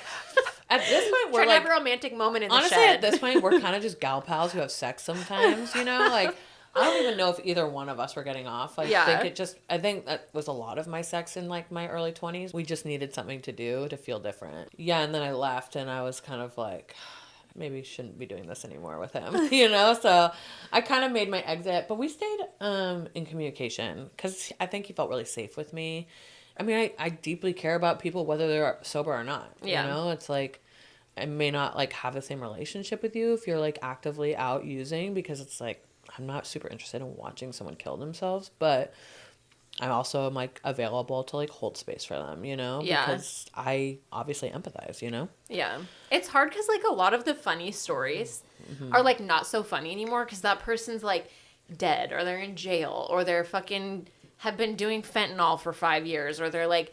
at this point we're Trying like to have a romantic moment in the honestly shed. at this point we're kind of just gal pals who have sex sometimes, you know, like I don't even know if either one of us were getting off. I think that was a lot of my sex in like my early 20s. We just needed something to do to feel different. Yeah, and then I left, and I was kind of like, maybe shouldn't be doing this anymore with him, you know? So I kind of made my exit, but we stayed in communication because I think he felt really safe with me. I mean, I deeply care about people whether they're sober or not. Yeah. You know, it's like I may not like have the same relationship with you if you're like actively out using, because it's like I'm not super interested in watching someone kill themselves, but I also am like available to like hold space for them, you know? Yeah. Because I obviously empathize, you know? Yeah. It's hard because, like, a lot of the funny stories are, like, not so funny anymore because that person's, like, dead, or they're in jail, or they're fucking have been doing fentanyl for 5 years, or they're, like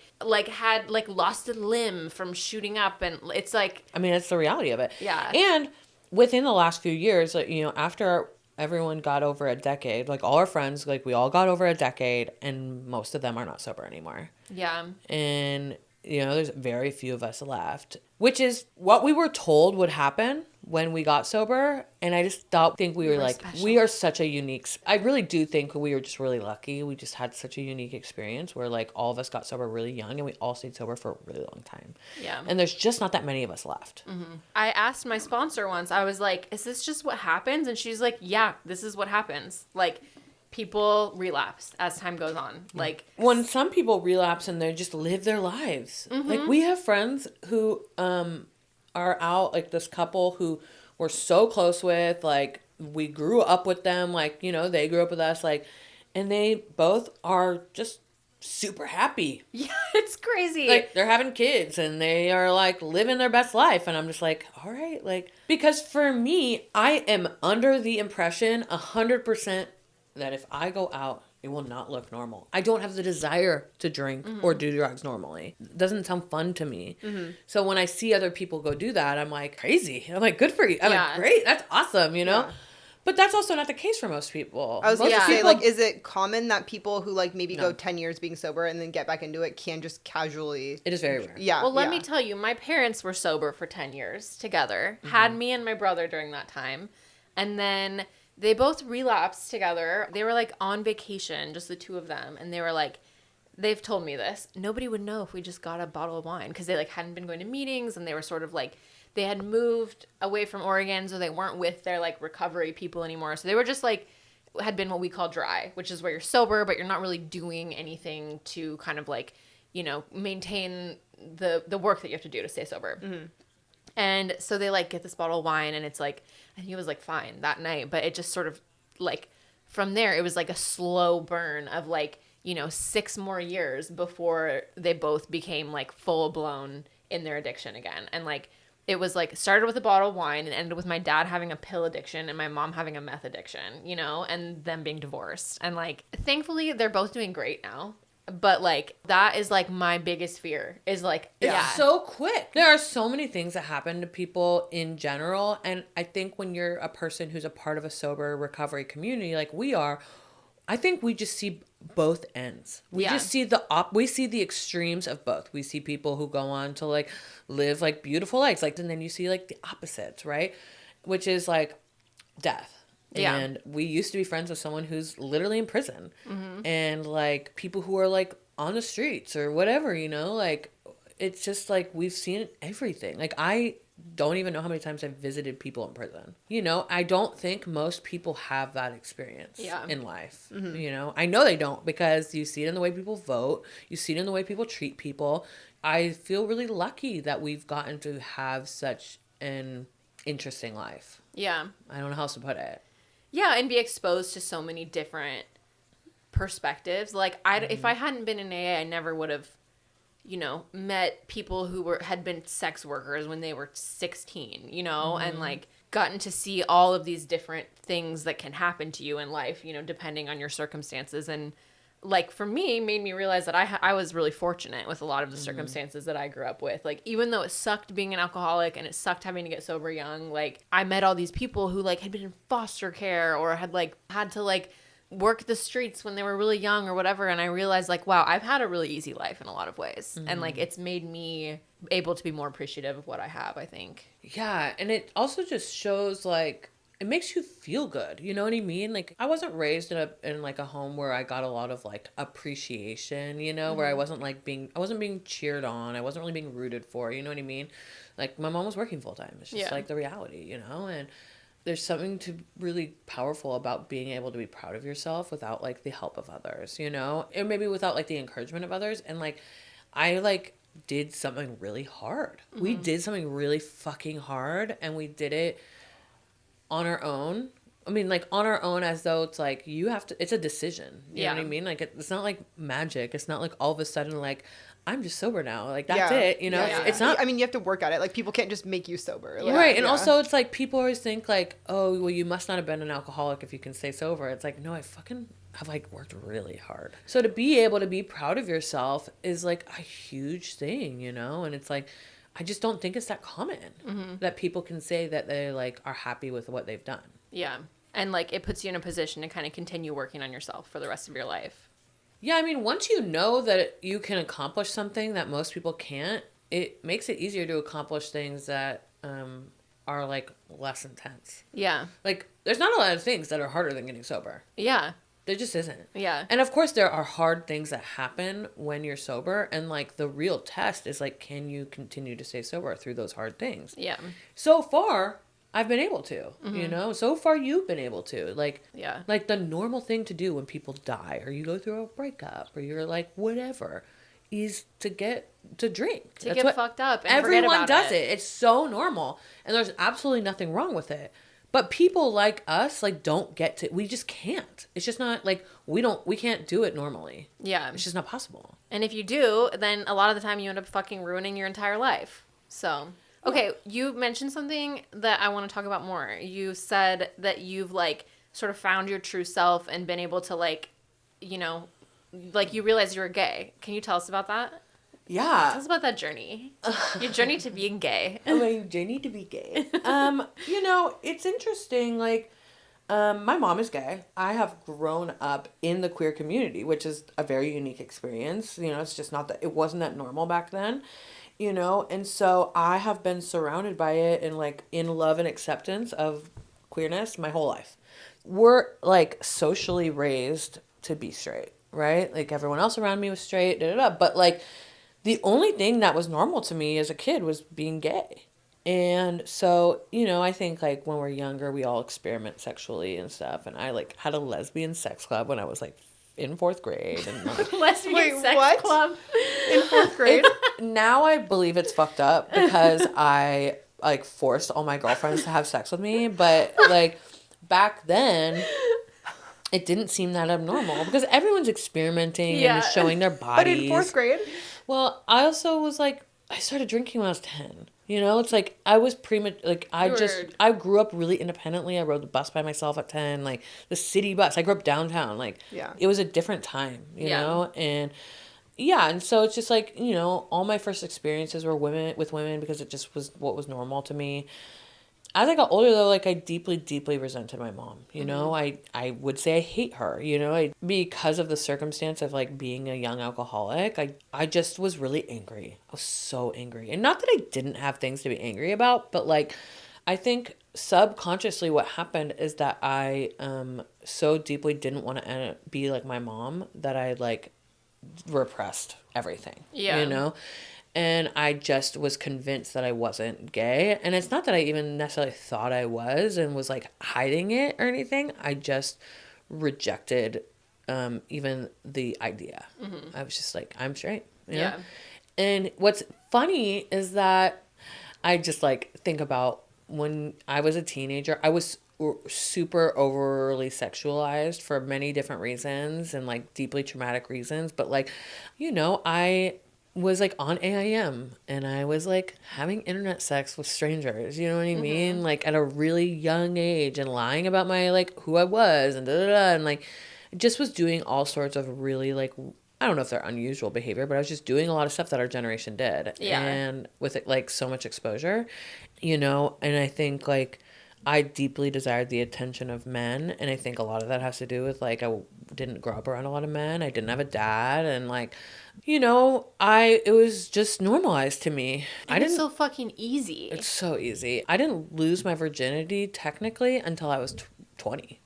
had, like, lost a limb from shooting up, and it's, like... I mean, it's the reality of it. Yeah. And within the last few years, like, you know, after everyone got over a decade, like, all our friends, like, we all got over a decade, and most of them are not sober anymore. Yeah. And You know, there's very few of us left, which is what we were told would happen when we got sober. And I just think we were like, special. we are such a unique, I really do think we were just really lucky. We just had such a unique experience where like all of us got sober really young and we all stayed sober for a really long time. Yeah. And there's just not that many of us left. Mm-hmm. I asked my sponsor once, I was like, is this just what happens? And she's like, yeah, this is what happens. Like, people relapse as time goes on. Like, when some people relapse and they just live their lives. Mm-hmm. Like, we have friends who are out, like this couple who we're so close with, like we grew up with them, like, you know, they grew up with us, like, and they both are just super happy. Yeah, it's crazy. Like, they're having kids and they are like living their best life, and I'm just like, all right, like, because for me, I am under the impression 100% that if I go out, it will not look normal. I don't have the desire to drink or do drugs normally. It doesn't sound fun to me. So when I see other people go do that, I'm like, crazy. I'm like, good for you. I'm like, great. That's awesome, you know? Yeah. But that's also not the case for most people. I was going to say, like, is it common that people who, like, maybe go 10 years being sober and then get back into it can just casually... It is very rare. Yeah. Well, let me tell you, my parents were sober for 10 years together, had me and my brother during that time, and then... They both relapsed together. They were like on vacation, just the two of them. And they were like, they've told me this. Nobody would know if we just got a bottle of wine because they like hadn't been going to meetings, and they were sort of like, they had moved away from Oregon, so they weren't with their like recovery people anymore. So they were just like, had been what we call dry, which is where you're sober, but you're not really doing anything to kind of like, you know, maintain the work that you have to do to stay sober. Mm-hmm. And so they like get this bottle of wine, and it's like, I think it was like fine that night, but it just sort of like from there, it was like a slow burn of like, you know, 6 more years before they both became like full blown in their addiction again. And like, it was like started with a bottle of wine and ended with my dad having a pill addiction and my mom having a meth addiction, you know, and them being divorced. And like, thankfully they're both doing great now. But like, that is like my biggest fear is like, it's so quick. There are so many things that happen to people in general. And I think when you're a person who's a part of a sober recovery community, like we are, I think we just see both ends. We just see we see the extremes of both. We see people who go on to like live like beautiful lives, like, and then you see like the opposites, right? Which is like death. Yeah. And we used to be friends with someone who's literally in prison, and like people who are like on the streets or whatever, you know, like it's just like we've seen everything. Like I don't even know how many times I've visited people in prison. You know, I don't think most people have that experience in life. You know, I know they don't, because you see it in the way people vote. You see it in the way people treat people. I feel really lucky that we've gotten to have such an interesting life. Yeah. I don't know how else to put it. Yeah, and be exposed to so many different perspectives. Like, if I hadn't been in AA, I never would have, you know, met people who had been sex workers when they were 16, you know, and like gotten to see all of these different things that can happen to you in life, you know, depending on your circumstances. And like, for me, made me realize that I was really fortunate with a lot of the circumstances that I grew up with. Like, even though it sucked being an alcoholic and it sucked having to get sober young, like, I met all these people who, like, had been in foster care or had, like, had to, like, work the streets when they were really young or whatever. And I realized, like, wow, I've had a really easy life in a lot of ways. And, like, it's made me able to be more appreciative of what I have, I think. Yeah, and it also just shows, like, it makes you feel good. You know what I mean? Like, I wasn't raised in like a home where I got a lot of like appreciation, you know, where I wasn't being cheered on. I wasn't really being rooted for, you know what I mean? Like, my mom was working full time. It's just like the reality, you know? And there's something to really powerful about being able to be proud of yourself without like the help of others, you know? Or maybe without like the encouragement of others. And like, I like did something really hard. We did something really fucking hard, and we did it on our own. I mean, like, on our own, as though it's like you have to, it's a decision. You know what I mean? Like, it's not like magic. It's not like all of a sudden, like, I'm just sober now. Like, that's it. You know, it's not. I mean, you have to work at it. Like, people can't just make you sober. Like, right. And also, it's like people always think, like, oh, well, you must not have been an alcoholic if you can stay sober. It's like, no, I fucking have, like, worked really hard. So to be able to be proud of yourself is, like, a huge thing, you know? And it's like, I just don't think it's that common that people can say that they like are happy with what they've done. Yeah. And like, it puts you in a position to kind of continue working on yourself for the rest of your life. Yeah, I mean, once you know that you can accomplish something that most people can't, it makes it easier to accomplish things that are like less intense. Yeah. Like, there's not a lot of things that are harder than getting sober. Yeah. There just isn't. Yeah. And of course, there are hard things that happen when you're sober. And like, the real test is like, can you continue to stay sober through those hard things? Yeah. So far, I've been able to, you know, so far you've been able to, like, Yeah. like the normal thing to do when people die or you go through a breakup or you're like, whatever, is to drink. To get fucked up and everyone does it. It's so normal and there's absolutely nothing wrong with it. But people like us, like, don't get to, we just can't. It's just not like, we can't do it normally. Yeah. It's just not possible. And if you do, then a lot of the time you end up fucking ruining your entire life. So, okay, you mentioned something that I want to talk about more. You said that you've, like, sort of found your true self and been able to, like, you know, like, you realize you're gay. Can you tell us about that? Yeah. Tell us about that journey. Your journey to being gay. My journey to be gay. You know, it's interesting. Like, my mom is gay. I have grown up in the queer community, which is a very unique experience. You know, it's just not that, it wasn't that normal back then, you know? And so I have been surrounded by it and like in love and acceptance of queerness my whole life. We're like socially raised to be straight, right? Like everyone else around me was straight, but like, the only thing that was normal to me as a kid was being gay. And so, you know, I think like when we're younger, we all experiment sexually and stuff. And I like had a lesbian sex club when I was like in 4th grade. And like, lesbian sex club in 4th grade. Now I believe it's fucked up because I like forced all my girlfriends to have sex with me. But like back then, it didn't seem that abnormal because everyone's experimenting and showing their bodies. But in 4th grade? Well, I also was like, I started drinking when I was 10. You know, it's like I was I grew up really independently. I rode the bus by myself at 10, like the city bus. I grew up downtown. Like, it was a different time, you know? And and so it's just like, you know, all my first experiences were with women because it just was what was normal to me. As I got older, though, like, I deeply, deeply resented my mom, you know? I would say I hate her, you know? Because of the circumstance of, like, being a young alcoholic, I just was really angry. I was so angry. And not that I didn't have things to be angry about, but, like, I think subconsciously what happened is that I so deeply didn't want to be like my mom that I, like, repressed everything, you know? And I just was convinced that I wasn't gay. And it's not that I even necessarily thought I was and was like hiding it or anything. I just rejected even the idea. I was just like, I'm straight. You know? And what's funny is that I just like think about when I was a teenager, I was super overly sexualized for many different reasons and like deeply traumatic reasons. But like, you know, I was like on AIM and I was like having internet sex with strangers, you know what I mean? Like at a really young age and lying about my like who I was and and like just was doing all sorts of really like, I don't know if they're unusual behavior, but I was just doing a lot of stuff that our generation did. And with it, like so much exposure, you know, and I think like I deeply desired the attention of men. And I think a lot of that has to do with like, I didn't grow up around a lot of men. I didn't have a dad. And like, you know, it was just normalized to me. It's so fucking easy. It's so easy. I didn't lose my virginity technically until I was 20.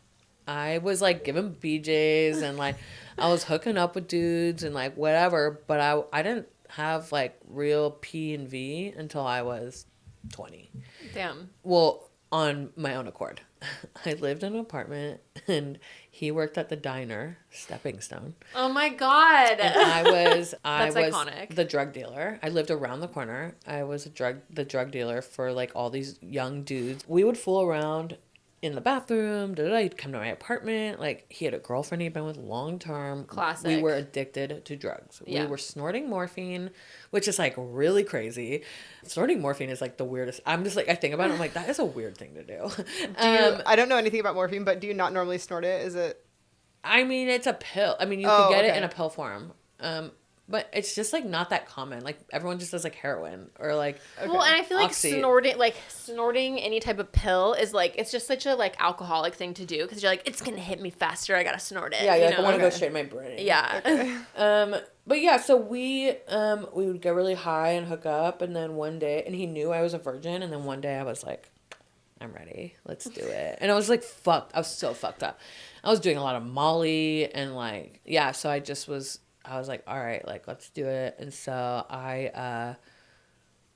I was like giving BJs and like I was hooking up with dudes and like whatever, but I didn't have like real P and V until I was 20. Damn. Well, on my own accord. I lived in an apartment and he worked at the diner, Stepping Stone. Oh my God. And I was iconic. The drug dealer. I lived around the corner. I was the drug dealer for like all these young dudes. We would fool around in the bathroom. He'd come to my apartment. Like he had a girlfriend he'd been with long term. Classic. We were addicted to drugs. We were snorting morphine, which is like really crazy. Snorting morphine is like the weirdest. I'm just like, I think about it. I'm like, that is a weird thing to do. I don't know anything about morphine, but do you not normally snort it? Is it? I mean, it's a pill. I mean, you can get it in a pill form. but it's just like not that common. Like everyone just does like heroin or like well, and I feel like Oxy. snorting any type of pill is like, it's just such a like alcoholic thing to do because you're like, it's gonna hit me faster, I gotta snort it. Yeah, you like, know? I want to go straight in my brain. Yeah. Okay. But yeah, so we would get really high and hook up, and then one day, and he knew I was a virgin, and then one day I was like, I'm ready, let's do it. And I was like fucked. I was so fucked up. I was doing a lot of Molly and like, yeah, so I was like, all right, like let's do it. And so I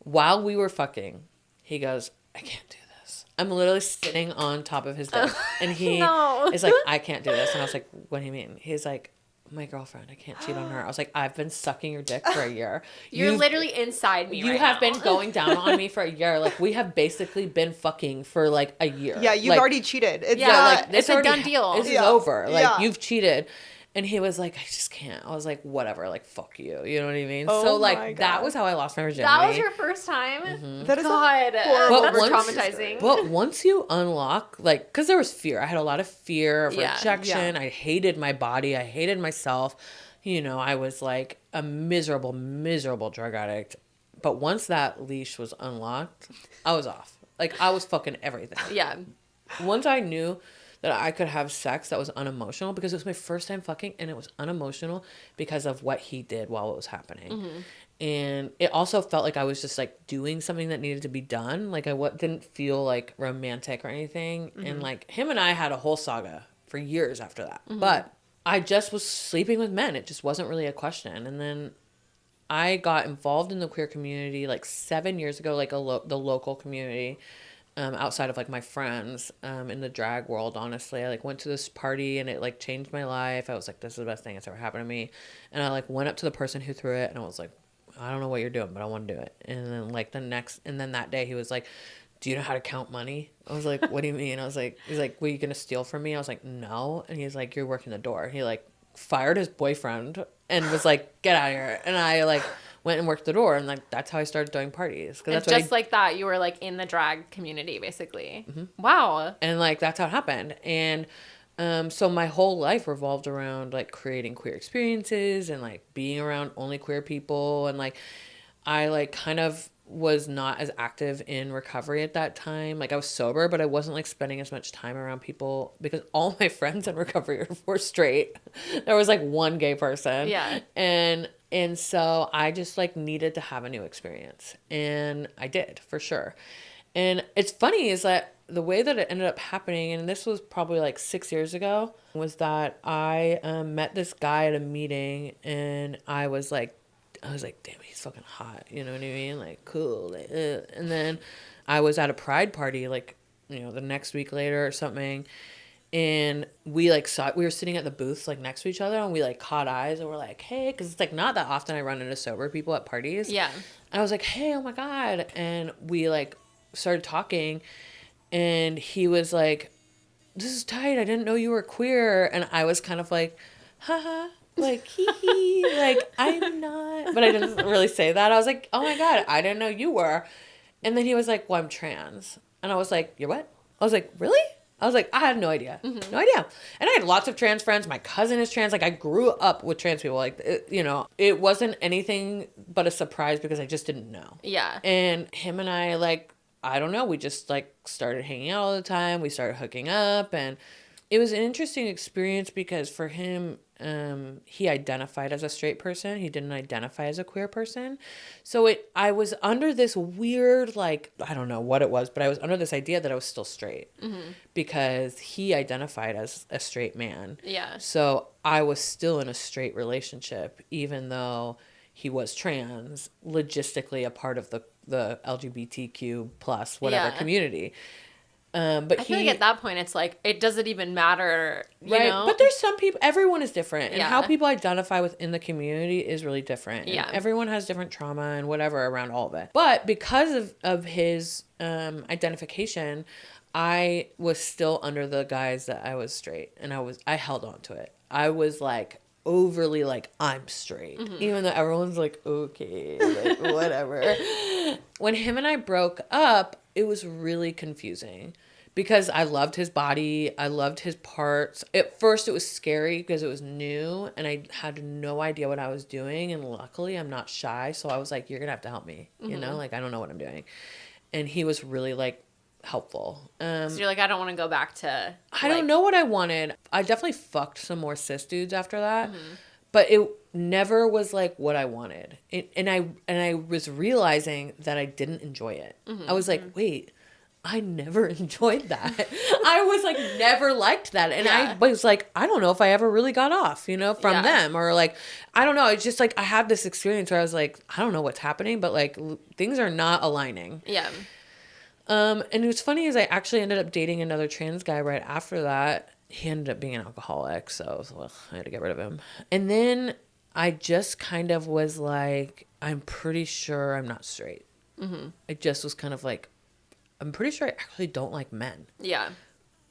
while we were fucking, he goes, I can't do this. I'm literally sitting on top of his dick, and he is like, I can't do this. And I was like, what do you mean? He's like, my girlfriend, I can't cheat on her. I was like, I've been sucking your dick for a year. You're literally inside me. You have been going down on me for a year. Like we have basically been fucking for like a year. Yeah, you've like, already cheated. It's like it's a done deal. This is over. Like you've cheated. And he was like, I just can't. I was like, whatever, like fuck you. You know what I mean? Oh so like that was how I lost my virginity. That was your first time? That is God, that's traumatizing. But once you unlock, like, because there was fear. I had a lot of fear of rejection. Yeah. I hated my body. I hated myself. You know, I was like a miserable, miserable drug addict. But once that leash was unlocked, I was off. Like, I was fucking everything. Yeah. Once I knew that I could have sex that was unemotional, because it was my first time fucking, and it was unemotional because of what he did while it was happening. And it also felt like I was just like doing something that needed to be done. Like I didn't feel like romantic or anything. And like him and I had a whole saga for years after that. But I just was sleeping with men. It just wasn't really a question. And then I got involved in the queer community like 7 years ago, like the local community, outside of like my friends, in the drag world. Honestly, I like went to this party and it like changed my life. I was like, this is the best thing that's ever happened to me. And I like went up to the person who threw it and I was like, I don't know what you're doing, but I want to do it. And then like that day he was like, do you know how to count money? I was like, what do you mean? I was like, he's like, were you going to steal from me? I was like, no. And he's like, you're working the door. He like fired his boyfriend and was like, get out of here. And I like went and worked the door, and like that's how I started doing parties. And that's just like that, you were like in the drag community basically. Wow. And like that's how it happened. And so my whole life revolved around like creating queer experiences and like being around only queer people. And like I like kind of was not as active in recovery at that time. Like I was sober, but I wasn't like spending as much time around people because all my friends in recovery were straight. There was like one gay person. Yeah. And so I just like needed to have a new experience, and I did for sure. And it's funny is that the way that it ended up happening, and this was probably like 6 years ago, was that I met this guy at a meeting, and I was like, damn, he's fucking hot. You know what I mean? Like, cool. And then I was at a pride party, like, you know, the next week later or something. And we like we were sitting at the booths like next to each other, and we like caught eyes, and we're like, hey, because it's like not that often I run into sober people at parties. Yeah. And I was like, hey, oh my God. And we like started talking, and he was like, this is tight. I didn't know you were queer. And I was kind of like, haha. Like, hee hee, like, I'm not. But I didn't really say that. I was like, oh my God, I didn't know you were. And then he was like, well, I'm trans. And I was like, you're what? I was like, really? I was like, I had no idea. No idea. And I had lots of trans friends. My cousin is trans. Like, I grew up with trans people. Like, it wasn't anything but a surprise because I just didn't know. Yeah. And him and I, like, I don't know. We just, like, started hanging out all the time. We started hooking up. And it was an interesting experience because for him, he identified as a straight person. He didn't identify as a queer person. So I was under this weird, like, I don't know what it was, but I was under this idea that I was still straight because he identified as a straight man. Yeah. So I was still in a straight relationship, even though he was trans, logistically a part of the LGBTQ plus whatever community. But I feel like at that point, it's like, it doesn't even matter, you know? But there's some people, everyone is different. And how people identify within the community is really different. And everyone has different trauma and whatever around all of it. But because of his identification, I was still under the guise that I was straight. And I held on to it. I was like, overly like, I'm straight. Even though everyone's like, okay, like, whatever. When him and I broke up, it was really confusing because I loved his body. I loved his parts. At first, it was scary because it was new and I had no idea what I was doing. And luckily, I'm not shy. So I was like, you're going to have to help me. You know, like, I don't know what I'm doing. And he was really, like, helpful. So you're like, I don't want to go back to. I don't know what I wanted. I definitely fucked some more cis dudes after that. But it never was, like, what I wanted. And I was realizing that I didn't enjoy it. I was like, wait. I never enjoyed that. I was like, never liked that. And I was like, I don't know if I ever really got off, you know, from them or like, I don't know. It's just like, I had this experience where I was like, I don't know what's happening, but like things are not aligning. Yeah. And it was funny is I actually ended up dating another trans guy right after that. He ended up being an alcoholic. So I had to get rid of him. And then I just kind of was like, I'm pretty sure I'm not straight. I just was kind of like, I'm pretty sure I actually don't like men. Yeah.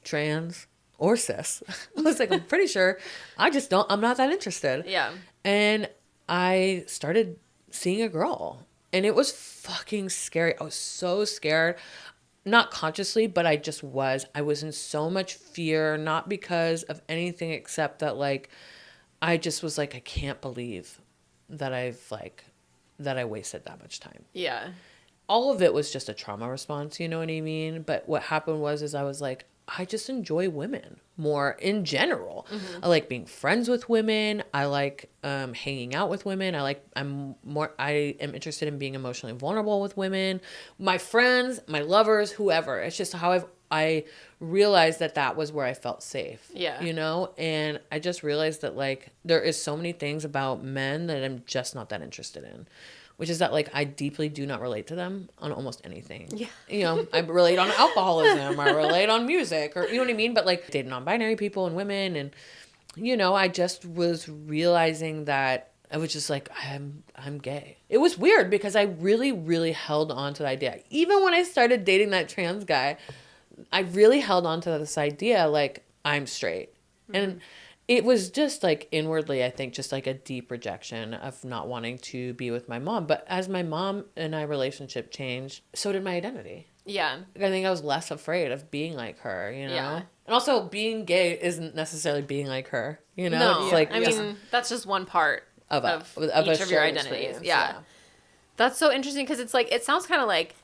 Trans or cis. I was like, I'm pretty sure I'm not that interested. Yeah. And I started seeing a girl and it was fucking scary. I was so scared, not consciously, but I just was. I was in so much fear, not because of anything except that like, I just was like, I can't believe that I wasted that much time. Yeah. All of it was just a trauma response, you know what I mean? But what happened is I was like, I just enjoy women more in general. I like being friends with women. I like hanging out with women. I am interested in being emotionally vulnerable with women. My friends, my lovers, whoever. It's just how I realized that was where I felt safe. Yeah. You know? And I just realized that like there is so many things about men that I'm just not that interested in. Which is that, like, I deeply do not relate to them on almost anything. Yeah. You know, I relate on alcoholism or I relate on music or, you know what I mean? But, like, dating non-binary people and women and, you know, I just was realizing that I was just like, I'm gay. It was weird because I really, really held on to the idea. Even when I started dating that trans guy, I really held on to this idea, like, I'm straight. And it was just like inwardly, I think, just like a deep rejection of not wanting to be with my mom. But as my mom and I relationship changed, so did my identity. Yeah. I think I was less afraid of being like her, you know? Yeah. And also being gay isn't necessarily being like her, you know? No, it's like, I mean, that's just one part of each of your identities. Yeah. That's so interesting because it's like, it sounds kind of like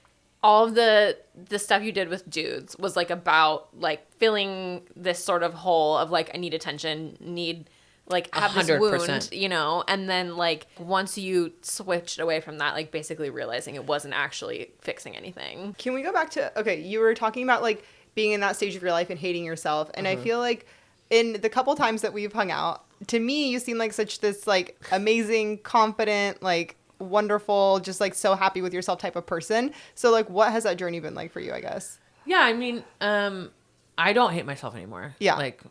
all of the stuff you did with dudes was like about like filling this sort of hole of like, I need attention, have 100%. This wound, you know, and then like once you switched away from that, like basically realizing it wasn't actually fixing anything. Can we go back to, okay, you were talking about like being in that stage of your life and hating yourself. And I feel like in the couple times that we've hung out, to me, you seem like such this like amazing, confident, like wonderful, just like so happy with yourself type of person. So like what has that journey been like for you, I guess? Yeah, I mean, I don't hate myself anymore. Yeah. Like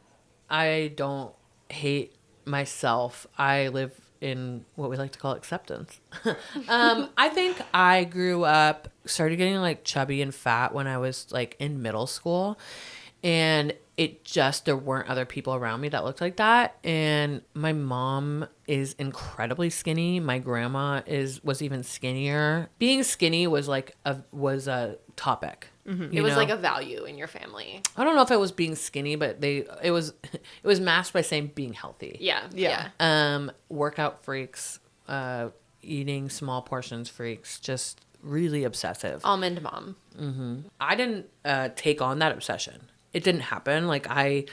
I don't hate myself. I live in what we like to call acceptance. I think I grew up, started getting like chubby and fat when I was like in middle school. And there weren't other people around me that looked like that. And my mom is incredibly skinny. My grandma was even skinnier. Being skinny was like a topic. It was like a value in your family. I don't know if it was being skinny, but it was masked by saying being healthy. Yeah. Workout freaks, eating small portions freaks, just really obsessive. Almond mom. I didn't take on that obsession. It didn't happen. Like I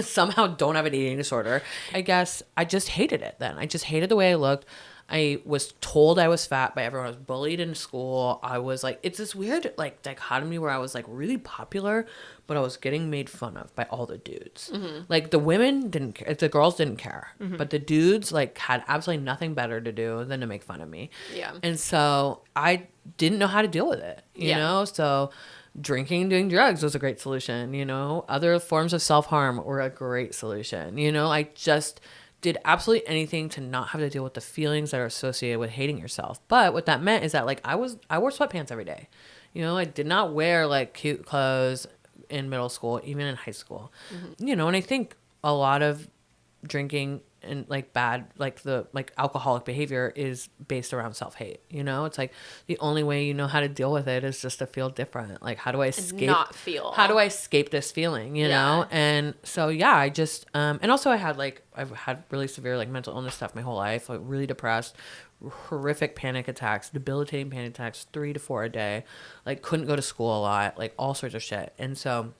somehow don't have an eating disorder. I guess I just hated it then. I just hated the way I looked. I was told I was fat by everyone. I was bullied in school. I was like, it's this weird like dichotomy where I was like really popular, but I was getting made fun of by all the dudes. Like the women didn't care. The girls didn't care, but the dudes like had absolutely nothing better to do than to make fun of me. Yeah. And so I didn't know how to deal with it, you know? So drinking, doing drugs was a great solution, you know? Other forms of self-harm were a great solution. You know, I just did absolutely anything to not have to deal with the feelings that are associated with hating yourself. But what that meant is that like I wore sweatpants every day. You know, I did not wear like cute clothes in middle school, even in high school. You know, and I think a lot of drinking and like bad, like the like alcoholic behavior is based around self-hate. You know, it's like the only way you know how to deal with it is just to feel different. Like, how do I escape? Not feel. How do I escape this feeling? You know? And so yeah, I just and also I've had really severe like mental illness stuff my whole life, like really depressed, horrific panic attacks, debilitating panic attacks, 3 to 4 a day, like couldn't go to school a lot, like all sorts of shit. And so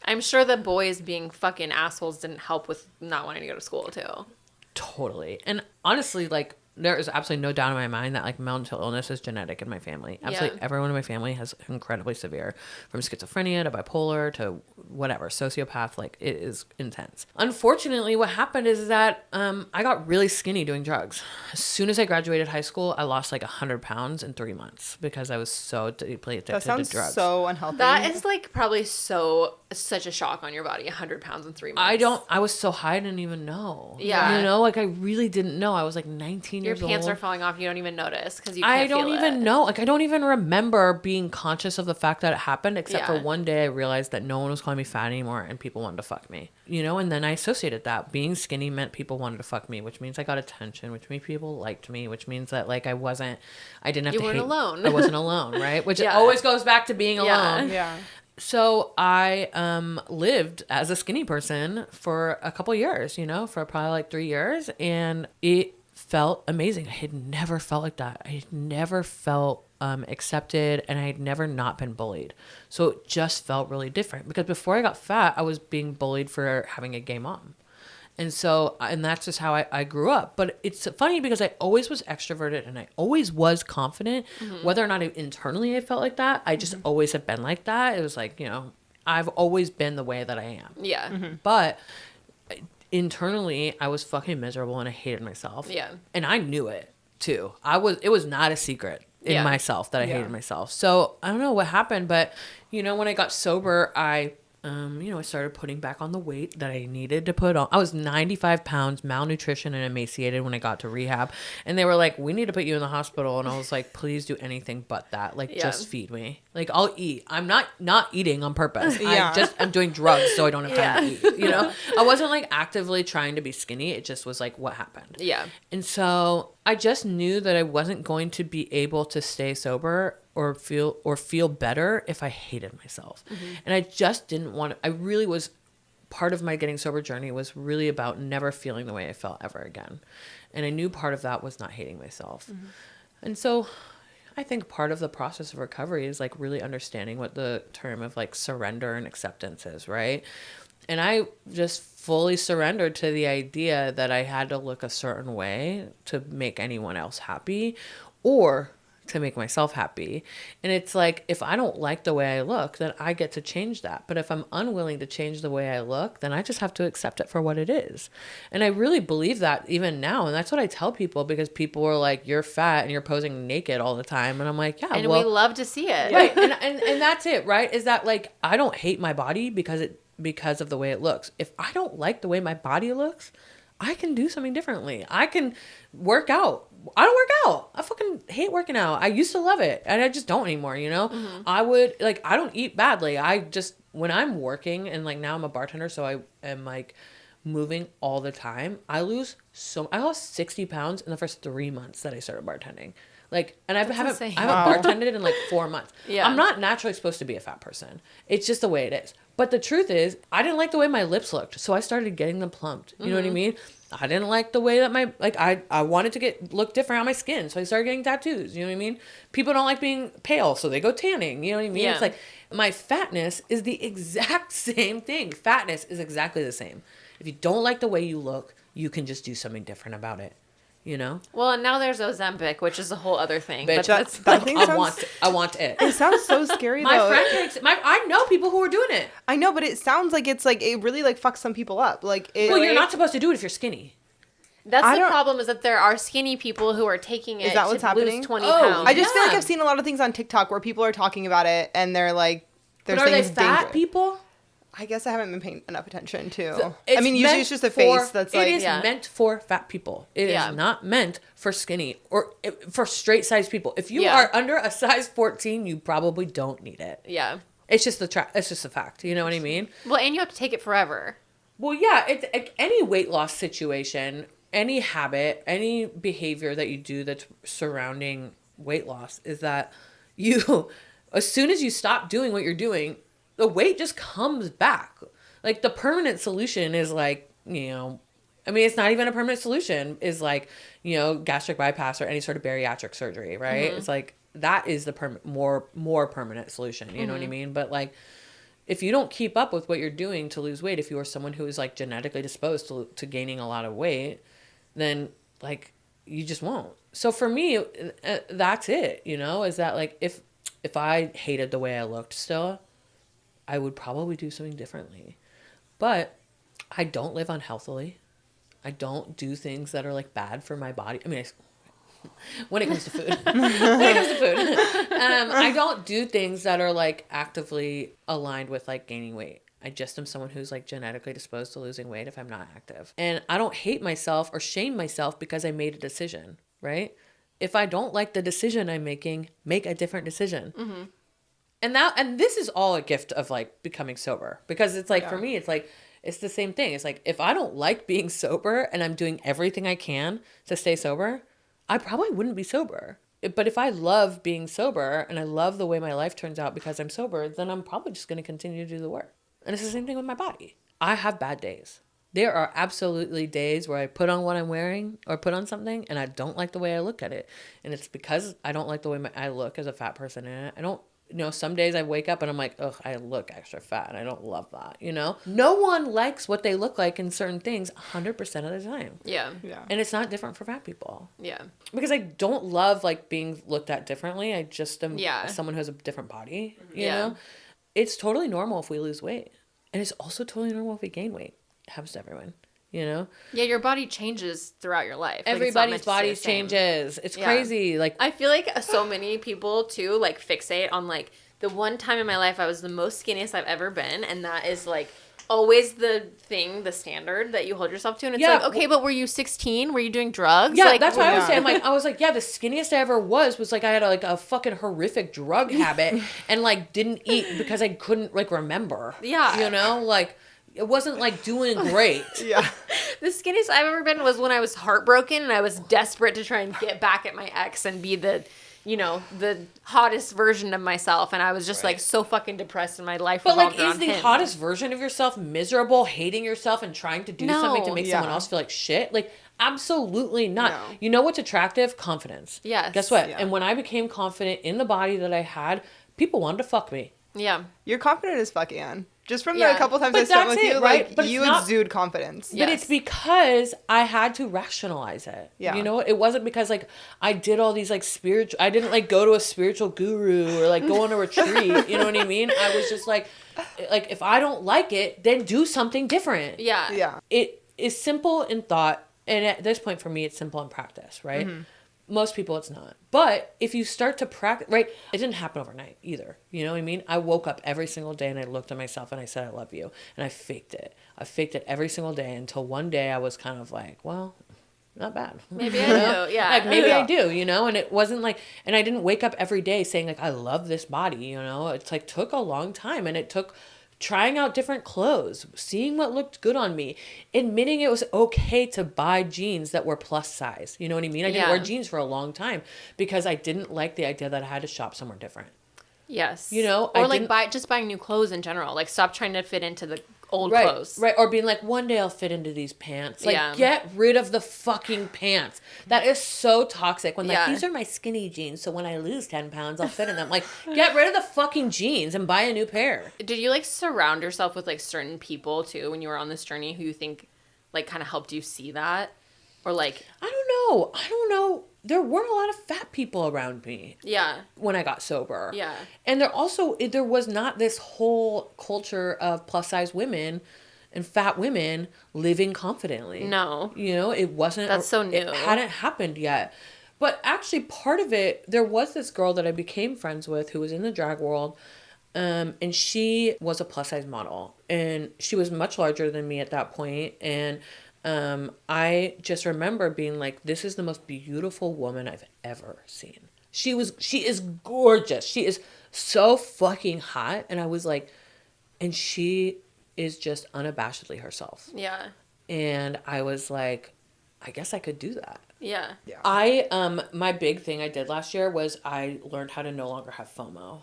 I'm sure the boys being fucking assholes didn't help with not wanting to go to school too. Totally. And honestly, like there is absolutely no doubt in my mind that like mental illness is genetic in my family. Absolutely everyone in my family has incredibly severe, from schizophrenia to bipolar to whatever, sociopath. Like it is intense. Unfortunately, what happened is that I got really skinny doing drugs. As soon as I graduated high school, I lost like 100 pounds in 3 months because I was so deeply addicted to drugs. That sounds so unhealthy. That is like probably such a shock on your body, 100 pounds in 3 months. I was so high, I didn't even know. Yeah. You know, like I really didn't know. I was like 19 years old. Your pants are falling off. You don't even notice because you can't feel it. I don't even know. Like I don't even remember being conscious of the fact that it happened, except for one day I realized that no one was calling me fat anymore and people wanted to fuck me. You know, and then I associated that. Being skinny meant people wanted to fuck me, which means I got attention, which means people liked me, which means that like I didn't have to hate. You weren't alone. I wasn't alone, right? Which always goes back to being alone. Yeah. So I lived as a skinny person for a couple years, you know, for probably like 3 years. And it felt amazing. I had never felt like that. I had never felt accepted, and I had never not been bullied. So it just felt really different, because before I got fat, I was being bullied for having a gay mom. And so, and that's just how I grew up. But it's funny because I always was extroverted and I always was confident. Whether or not internally I felt like that, I just always have been like that. It was like, you know, I've always been the way that I am. Yeah. But internally, I was fucking miserable and I hated myself. Yeah. And I knew it too. It was not a secret in myself that I hated myself. So I don't know what happened, but you know, when I got sober, I started putting back on the weight that I needed to put on. I was 95 pounds, malnutrition and emaciated when I got to rehab. And they were like, we need to put you in the hospital. And I was like, please do anything but that. Like, just feed me. Like, I'll eat. I'm not eating on purpose. I'm doing drugs so I don't have time to eat. You know, I wasn't like actively trying to be skinny. It just was like what happened. Yeah. And so I just knew that I wasn't going to be able to stay sober or feel better if I hated myself. And I just didn't want to. I really was, part of my getting sober journey was really about never feeling the way I felt ever again. And I knew part of that was not hating myself. And so I think part of the process of recovery is like really understanding what the term of like surrender and acceptance is, right? And I just fully surrendered to the idea that I had to look a certain way to make anyone else happy, or to make myself happy. And it's like, if I don't like the way I look, then I get to change that. But if I'm unwilling to change the way I look, then I just have to accept it for what it is. And I really believe that even now. And that's what I tell people, because people are like, you're fat and you're posing naked all the time. And I'm like, yeah, and we love to see it. Right. And that's it, right? Is that like, I don't hate my body because of the way it looks. If I don't like the way my body looks, I can do something differently. I can work out. I don't work out. I fucking hate working out. I used to love it, and I just don't anymore, you know? I don't eat badly. I just, when I'm working, and like now I'm a bartender, so I am like moving all the time, I lost 60 pounds in the first 3 months that I started bartending. Like, and I haven't bartended in like 4 months. Yeah. I'm not naturally supposed to be a fat person. It's just the way it is. But the truth is, I didn't like the way my lips looked, so I started getting them plumped. You know what I mean? I didn't like the way that I wanted to look different on my skin, so I started getting tattoos. You know what I mean? People don't like being pale, so they go tanning. You know what I mean? Yeah. It's like, my fatness is the exact same thing. Fatness is exactly the same. If you don't like the way you look, you can just do something different about it. You know? Well, and now there's Ozempic, which is a whole other thing. Bitch, I want it. It sounds so scary, though. My friend I know people who are doing it. I know, but it sounds like it's like, it really like fucks some people up. Like, well, you're not supposed to do it if you're skinny. That's the problem, is that there are skinny people who are taking it to lose 20 pounds. I just feel like I've seen a lot of things on TikTok where people are talking about it, and they're like, but are they fat people? I guess I haven't been paying enough attention to. I mean, usually it's just a face that's like. It is meant for fat people. It is not meant for skinny or for straight size people. If you are under a size 14, you probably don't need it. Yeah. It's just it's just a fact. You know what I mean? Well, and you have to take it forever. Well, yeah, it's like any weight loss situation, any habit, any behavior that you do that's surrounding weight loss is that you, as soon as you stop doing what you're doing, the weight just comes back. Like the permanent solution is like, I mean, it's not even a permanent solution, is like, gastric bypass or any sort of bariatric surgery, right? It's like, that is the more permanent solution, you know what I mean? But like, if you don't keep up with what you're doing to lose weight, if you are someone who is like genetically disposed to gaining a lot of weight, then like you just won't. So for me, that's it, is that like if I hated the way I looked still, I would probably do something differently. But I don't live unhealthily. I don't do things that are like bad for my body. I mean, when it comes to food, I don't do things that are like actively aligned with like gaining weight. I just am someone who's like genetically disposed to losing weight if I'm not active. And I don't hate myself or shame myself because I made a decision, right? If I don't like the decision I'm making, make a different decision. And this is all a gift of like becoming sober, because it's like, for me, it's like, it's the same thing. It's like, if I don't like being sober and I'm doing everything I can to stay sober, I probably wouldn't be sober. But if I love being sober and I love the way my life turns out because I'm sober, then I'm probably just going to continue to do the work. And it's the same thing with my body. I have bad days. There are absolutely days where I put on what I'm wearing or put on something and I don't like the way I look at it. And it's because I don't like the way I look as a fat person in it. I don't, some days I wake up and I'm like, ugh, I look extra fat and I don't love that, No one likes what they look like in certain things 100% of the time. Yeah. And it's not different for fat people. Yeah. Because I don't love like being looked at differently. I just am someone who has a different body, you know? It's totally normal if we lose weight. And it's also totally normal if we gain weight. It happens to everyone, Yeah, your body changes throughout your life. Everybody's body changes. It's crazy. Like, I feel like so many people too like fixate on like the one time in my life I was the most skinniest I've ever been, and that is like always the standard that you hold yourself to. And it's like, okay, but were you 16? Were you doing drugs? Yeah, like, that's what I was saying. I was like, the skinniest I ever was like I had a fucking horrific drug habit and like didn't eat because I couldn't like remember. Yeah. Like it wasn't like doing great. The skinniest I've ever been was when I was heartbroken and I was desperate to try and get back at my ex and be the hottest version of myself, and I was just like so fucking depressed in my life. But like, is the hottest version of yourself miserable, hating yourself, and trying to do something to make someone else feel like shit? Like, absolutely not. No. You know what's attractive? Confidence. Yes. Guess what? Yeah. And when I became confident in the body that I had, people wanted to fuck me. Yeah. You're confident as fuck, Ann. Just from the couple times I spent with you, right? Like, you exude confidence. But it's because I had to rationalize it. Yeah. It wasn't because, like, I did all these, like, I didn't, like, go to a spiritual guru or, like, go on a retreat. You know what I mean? I was just, like, if I don't like it, then do something different. Yeah. Yeah. It is simple in thought. And at this point, for me, it's simple in practice, right? Mm-hmm. Most people, it's not. But if you start to practice, right, it didn't happen overnight either. You know what I mean? I woke up every single day and I looked at myself and I said, I love you. And I faked it. I faked it every single day until one day I was kind of like, well, not bad. Maybe I do. Yeah. Like, maybe I do, And it wasn't like, and I didn't wake up every day saying, like, I love this body, It's like, took a long time, and it took trying out different clothes, seeing what looked good on me, admitting it was okay to buy jeans that were plus size. You know what I mean? I didn't wear jeans for a long time because I didn't like the idea that I had to shop somewhere different. Yes. Or like just buying new clothes in general. Like, stop trying to fit into the old right, clothes. Right. Or being like, one day I'll fit into these pants. Like, get rid of the fucking pants. That is so toxic. When, like, these are my skinny jeans, so when I lose 10 pounds, I'll fit in them. Like, get rid of the fucking jeans and buy a new pair. Did you, like, surround yourself with, like, certain people, too, when you were on this journey who you think, like, kind of helped you see that? Or, like... I don't know. There weren't a lot of fat people around me. Yeah. When I got sober. Yeah. And there was not this whole culture of plus size women and fat women living confidently. No. It wasn't. That's so new. It hadn't happened yet. But actually, part of it, there was this girl that I became friends with who was in the drag world. And she was a plus size model. And she was much larger than me at that point. And I just remember being like, this is the most beautiful woman I've ever seen. She is gorgeous. She is so fucking hot. And I was like, and she is just unabashedly herself. Yeah. And I was like, I guess I could do that. Yeah. My big thing I did last year was I learned how to no longer have FOMO.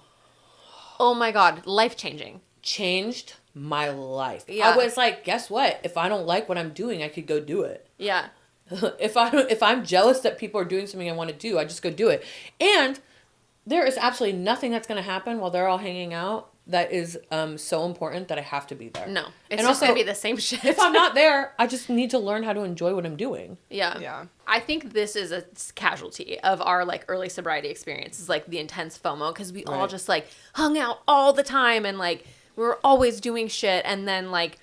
Oh my God. Life-changing. Changed my life. Yeah. I was like, guess what? If I don't like what I'm doing, I could go do it. Yeah. If I'm jealous that people are doing something I want to do, I just go do it. And there is absolutely nothing that's going to happen while they're all hanging out that is so important that I have to be there. No. It's and just also, going to be the same shit. If I'm not there, I just need to learn how to enjoy what I'm doing. Yeah. I think this is a casualty of our like early sobriety experience, is like the intense FOMO, because we all just like hung out all the time and like we were always doing shit. And then like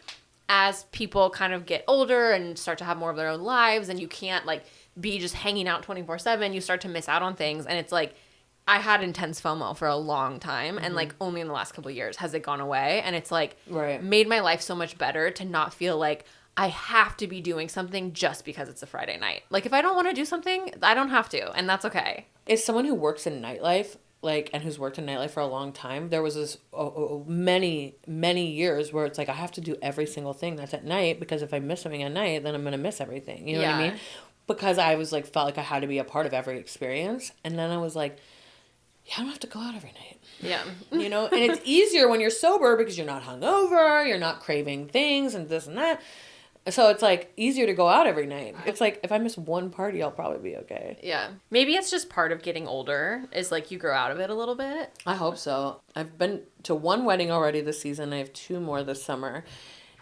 as people kind of get older and start to have more of their own lives and you can't like be just hanging out 24/7, you start to miss out on things. And it's like, I had intense FOMO for a long time, and like only in the last couple of years has it gone away. And it's like made my life so much better to not feel like I have to be doing something just because it's a Friday night. Like if I don't want to do something, I don't have to, and that's okay. As someone who works in nightlife, and who's worked in nightlife for a long time, there was this many years where it's like I have to do every single thing that's at night, because if I miss something at night, then I'm gonna miss everything. You know what I mean? Because I was like felt like I had to be a part of every experience, and then I was like, yeah, I don't have to go out every night. Yeah. You know, and it's easier when you're sober because you're not hungover, you're not craving things and this and that. So it's like easier to go out every night. It's like if I miss one party, I'll probably be okay. Yeah. Maybe it's just part of getting older, is like you grow out of it a little bit. I hope so. I've been to one wedding already this season. I have 2 more this summer.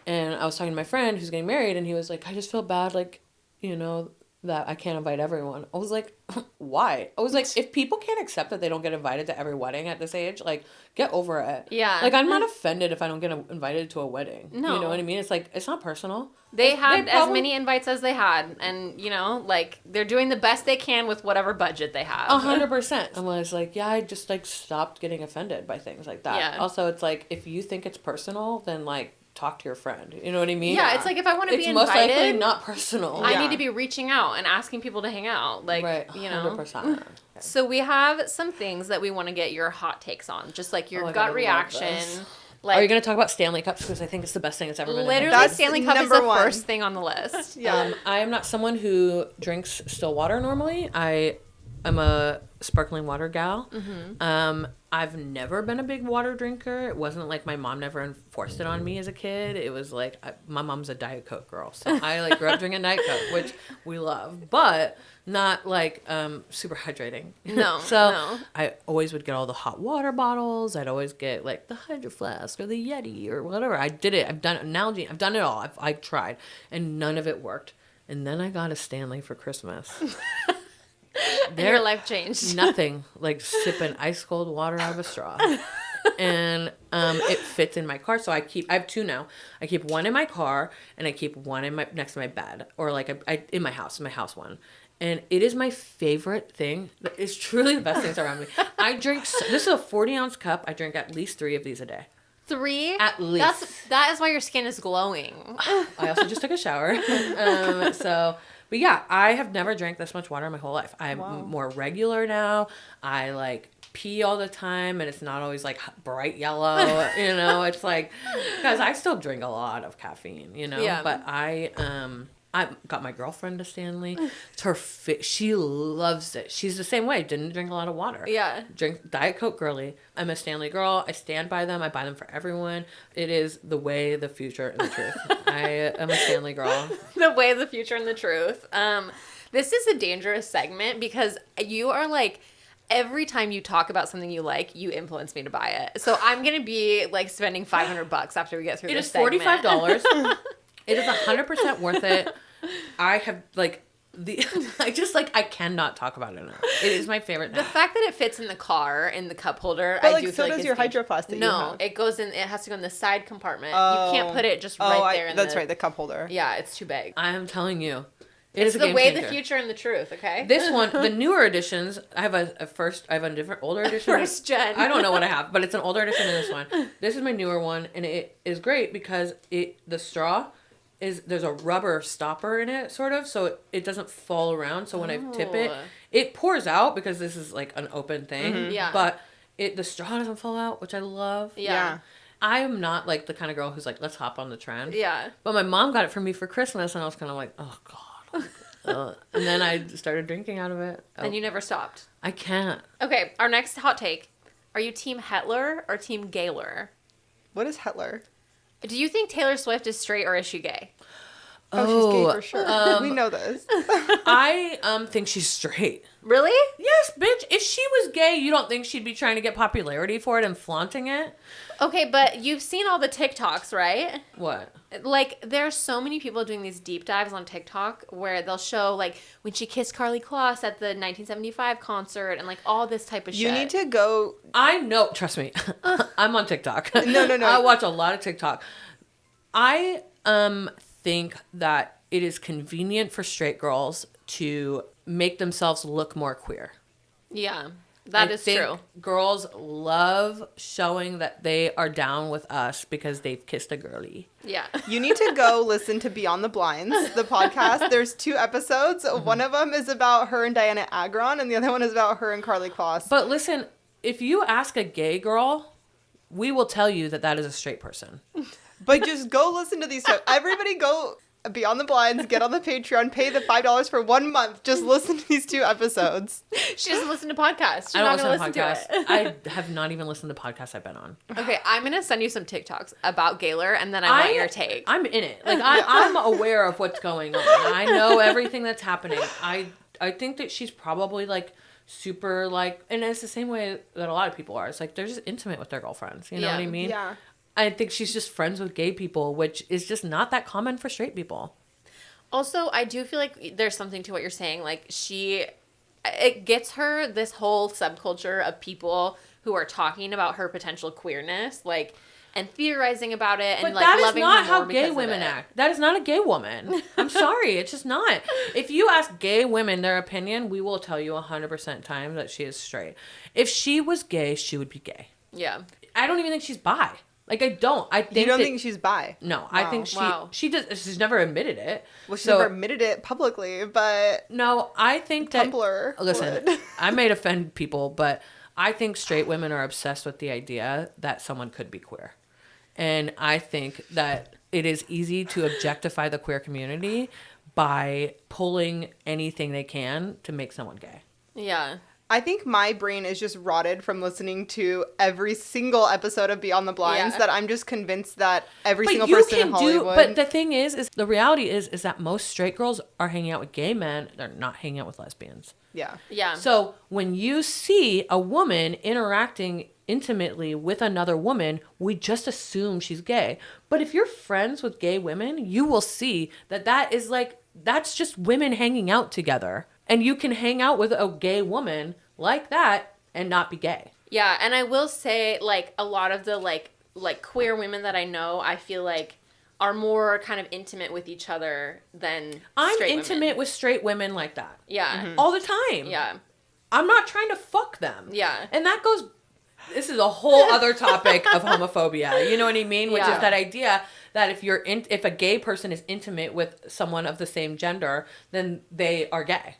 And I was talking to my friend who's getting married, and he was like, I just feel bad, like, you know, that I can't invite everyone. I was like, why? I was like, if people can't accept that they don't get invited to every wedding at this age, like, get over it. Yeah. Like, I'm not offended if I don't get invited to a wedding. No. You know what I mean? It's like, it's not personal. They had as many invites as they had. And, you know, like, they're doing the best they can with whatever budget they have. 100%. And I was like, yeah, I just, like, stopped getting offended by things like that. Yeah. Also, it's like, if you think it's personal, then, like, talk to your friend. You know what I mean? Yeah, it's like if I want to be invited, it's most likely not personal. I need to be reaching out and asking people to hang out. Like, you know. 100%. So we have some things that we want to get your hot takes on, just like your gut reaction. Like, are you going to talk about Stanley Cups? Because I think it's the best thing that's ever been literally invented. Stanley Cup is the first thing on the list. I am not someone who drinks still water normally. I'm a sparkling water gal. I've never been a big water drinker. It wasn't like my mom never enforced it on me as a kid. It was like my mom's a Diet Coke girl, so I like grew up drinking Diet Coke, which we love, but not like super hydrating. No. So I always would get all the hot water bottles. I'd always get like the Hydro Flask or the Yeti or whatever. I did it. I've done analogy. I've done it all. I tried, and none of it worked. And then I got a Stanley for Christmas. Your life changed. Nothing like sipping ice cold water out of a straw. And it fits in my car, so I have 2 now. I keep one in my car, and I keep one in my next to my bed, or like I in my house one. And it is my favorite thing. It's truly the best things around me. I drink. This is a 40-ounce cup. I drink at least 3 of these a day. 3? At least. That is why your skin is glowing. I also just took a shower. But yeah, I have never drank this much water in my whole life. I'm more regular now. I like pee all the time, and it's not always like bright yellow. You know, it's like, because I still drink a lot of caffeine. You know, but I got my girlfriend a Stanley. It's her she loves it. She's the same way. Didn't drink a lot of water. Yeah. Drink Diet Coke girly. I'm a Stanley girl. I stand by them. I buy them for everyone. It is the way, the future, and the truth. I am a Stanley girl. The way, the future, and the truth. This is a dangerous segment because you are like, every time you talk about something you like, you influence me to buy it. So I'm gonna be like spending $500 after we get through this segment. It is $45. It is 100% worth it. I have like I cannot talk about it enough. It is my favorite now. The fact that it fits in the car in the cup holder, but I like, do so feel does like your Hydro Flask. No, it goes in. It has to go in the side compartment. You can't put it just right there. That's right, the cup holder. Yeah, it's too big. I am telling you. It's the way, the future, and the truth, okay? This one, the newer editions, I have a different older edition. First gen. I don't know what I have, but it's an older edition than this one. This is my newer one, and it is great because the straw there's a rubber stopper in it, sort of, so it doesn't fall around. So when I tip it, it pours out because this is like an open thing. Yeah. But the straw doesn't fall out, which I love. Yeah. I am not like the kind of girl who's like, let's hop on the trend. Yeah. But my mom got it for me for Christmas, and I was kind of like, oh God. And then I started drinking out of it. And you never stopped. I can't. Okay, our next hot take. Are you team Hetler or team Gaylor? What is Hetler? Do you think Taylor Swift is straight or is she gay? Oh, she's gay for sure. We know this. I think she's straight. Really? Yes, bitch. If she was gay, you don't think she'd be trying to get popularity for it and flaunting it? Okay, but you've seen all the TikToks, right? What? Like, there's so many people doing these deep dives on TikTok where they'll show, like, when she kissed Carly Kloss at the 1975 concert and, like, all this type of shit. You need to go. I know. Trust me. I'm on TikTok. No. I watch a lot of TikTok. I think that it is convenient for straight girls to make themselves look more queer. Yeah, that is true. Girls love showing that they are down with us because they've kissed a girlie. Yeah. You need to go listen to Beyond the Blinds, the podcast. There's 2 episodes. One of them is about her and Diana Agron, and the other one is about her and Carly Kloss. But listen, if you ask a gay girl, we will tell you that that is a straight person. But just go listen to these. Everybody go Beyond the Blinds, get on the Patreon, pay the $5 for 1 month. Just listen to these 2 episodes. She doesn't listen to podcasts. She's I don't not listen to listen podcasts. to it. I have not even listened to podcasts I've been on. Okay, I'm going to send you some TikToks about Gaylor, and then I want your take. I'm in it. Like, I'm aware of what's going on. I know everything that's happening. I think that she's probably, like, super, like, and it's the same way that a lot of people are. It's like, they're just intimate with their girlfriends. You know what I mean? Yeah. I think she's just friends with gay people, which is just not that common for straight people. Also, I do feel like there's something to what you're saying. Like, it gets her this whole subculture of people who are talking about her potential queerness, like, and theorizing about it, and but like that is loving not her more how gay women act. That is not a gay woman. I'm sorry, it's just not. If you ask gay women their opinion, we will tell you 100% time that she is straight. If she was gay, she would be gay. Yeah. I don't even think she's bi. Like, I don't. I think You don't think she's bi? No, Wow. I think she does. She's never admitted it. Well, she's never admitted it publicly, but no, I think that Tumblr. Listen, would. I may offend people, but I think straight women are obsessed with the idea that someone could be queer, and I think that it is easy to objectify the queer community by pulling anything they can to make someone gay. Yeah. I think my brain is just rotted from listening to every single episode of Beyond the Blinds that I'm just convinced that every single person in Hollywood. But the thing is the reality is that most straight girls are hanging out with gay men. They're not hanging out with lesbians. Yeah. Yeah. So when you see a woman interacting intimately with another woman, we just assume she's gay. But if you're friends with gay women, you will see that is like, that's just women hanging out together. And you can hang out with a gay woman like that and not be gay. Yeah, and I will say, like, a lot of the, like queer women that I know, I feel like are more kind of intimate with each other than I'm straight intimate women. with straight women like that. Yeah. All the time. Yeah. I'm not trying to fuck them. Yeah. And that goes, this is a whole other topic of homophobia. You know what I mean? Which is that idea that if a gay person is intimate with someone of the same gender, then they are gay.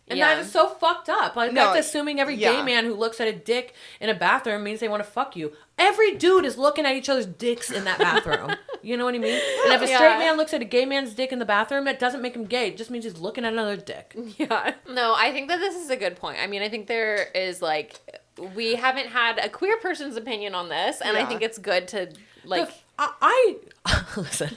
And that is so fucked up. Like, that's assuming every gay man who looks at a dick in a bathroom means they want to fuck you. Every dude is looking at each other's dicks in that bathroom. You know what I mean? And if a straight man looks at a gay man's dick in the bathroom, it doesn't make him gay. It just means he's looking at another dick. Yeah. No, I think that this is a good point. I mean, I think there is, like, we haven't had a queer person's opinion on this, and I think it's good to, like... Listen,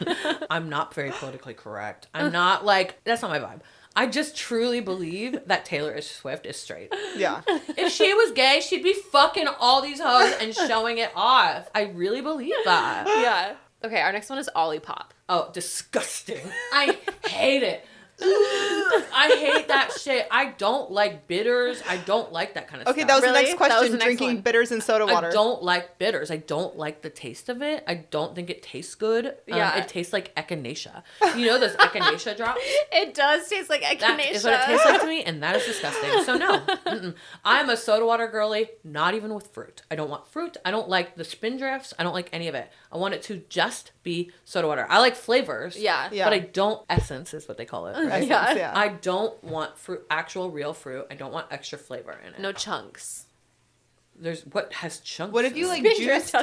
I'm not very politically correct. I'm not, like, that's not my vibe. I just truly believe that Taylor Swift is straight. Yeah. If she was gay, she'd be fucking all these hoes and showing it off. I really believe that. Yeah. Okay, our next one is Olipop. Oh, disgusting. I hate it. I hate that shit. I don't like bitters. I don't like that kind of stuff. Okay, that was Really? the next That was question. the next Drinking one. bitters and soda water. I don't like bitters. I don't like the taste of it. I don't think it tastes good. Yeah. It tastes like echinacea. You know those echinacea drops? It does taste like echinacea. That is what it tastes like to me, and that is disgusting. So no. I'm a soda water girly, not even with fruit. I don't want fruit. I don't like the spindrifts. I don't like any of it. I want it to just be soda water. I like flavors. Yeah. Yeah. But I don't, essence is what they call it, right? Essence, Yeah. I don't want fruit, actual real fruit. I don't want extra flavor in it. No chunks. There's what has chunks. What if you like juiced?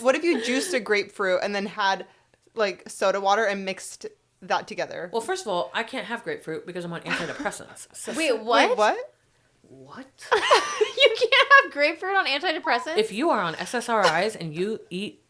What if you juiced a grapefruit and then had like soda water and mixed that together? Well, first of all, I can't have grapefruit because I'm on antidepressants. Wait, what? Wait, what? What? You can't have grapefruit on antidepressants? If you are on SSRIs and you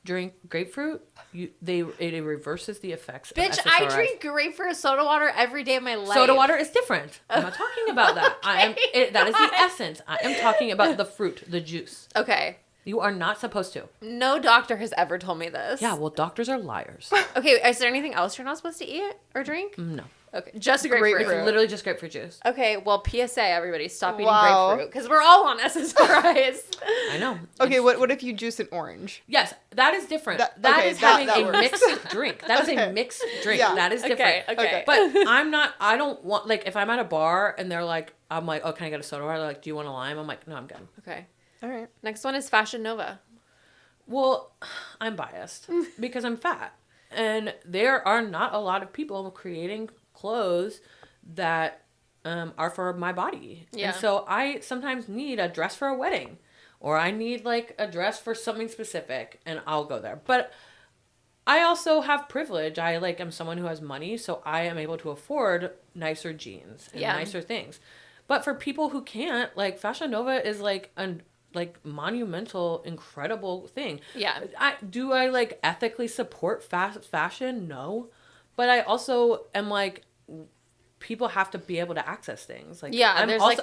drink grapefruit, it reverses the effects of SSRIs. I drink grapefruit soda water every day of my life. Soda water is different. I'm not talking about that. That is the essence. I am talking about the fruit, the juice. Okay. You are not supposed to. No doctor has ever told me this. Yeah, well, doctors are liars. Okay, is there anything else you're not supposed to eat or drink? No. Okay, just grapefruit. It's literally just grapefruit juice. Okay, well, PSA, everybody, stop eating grapefruit because we're all on SSRIs. I know. Okay, what if you juice an orange? Yes, that is different. That is having a mixed drink. That is a mixed drink. Yeah. That is different. Okay. But I don't want, like, if I'm at a bar and I'm like, oh, can I get a soda water? They're like, do you want a lime? I'm like, no, I'm good. Okay. All right. Next one is Fashion Nova. Well, I'm biased because I'm fat. And there are not a lot of people creating clothes that are for my body. Yeah. And so I sometimes need a dress for a wedding, or I need like a dress for something specific, and I'll go there. But I also have privilege. I'm someone who has money, so I am able to afford nicer jeans and nicer things. But for people who can't, like, Fashion Nova is like a monumental, incredible thing. Yeah. Do I like ethically support fast fashion? No. But I also am like, people have to be able to access things. Like, yeah,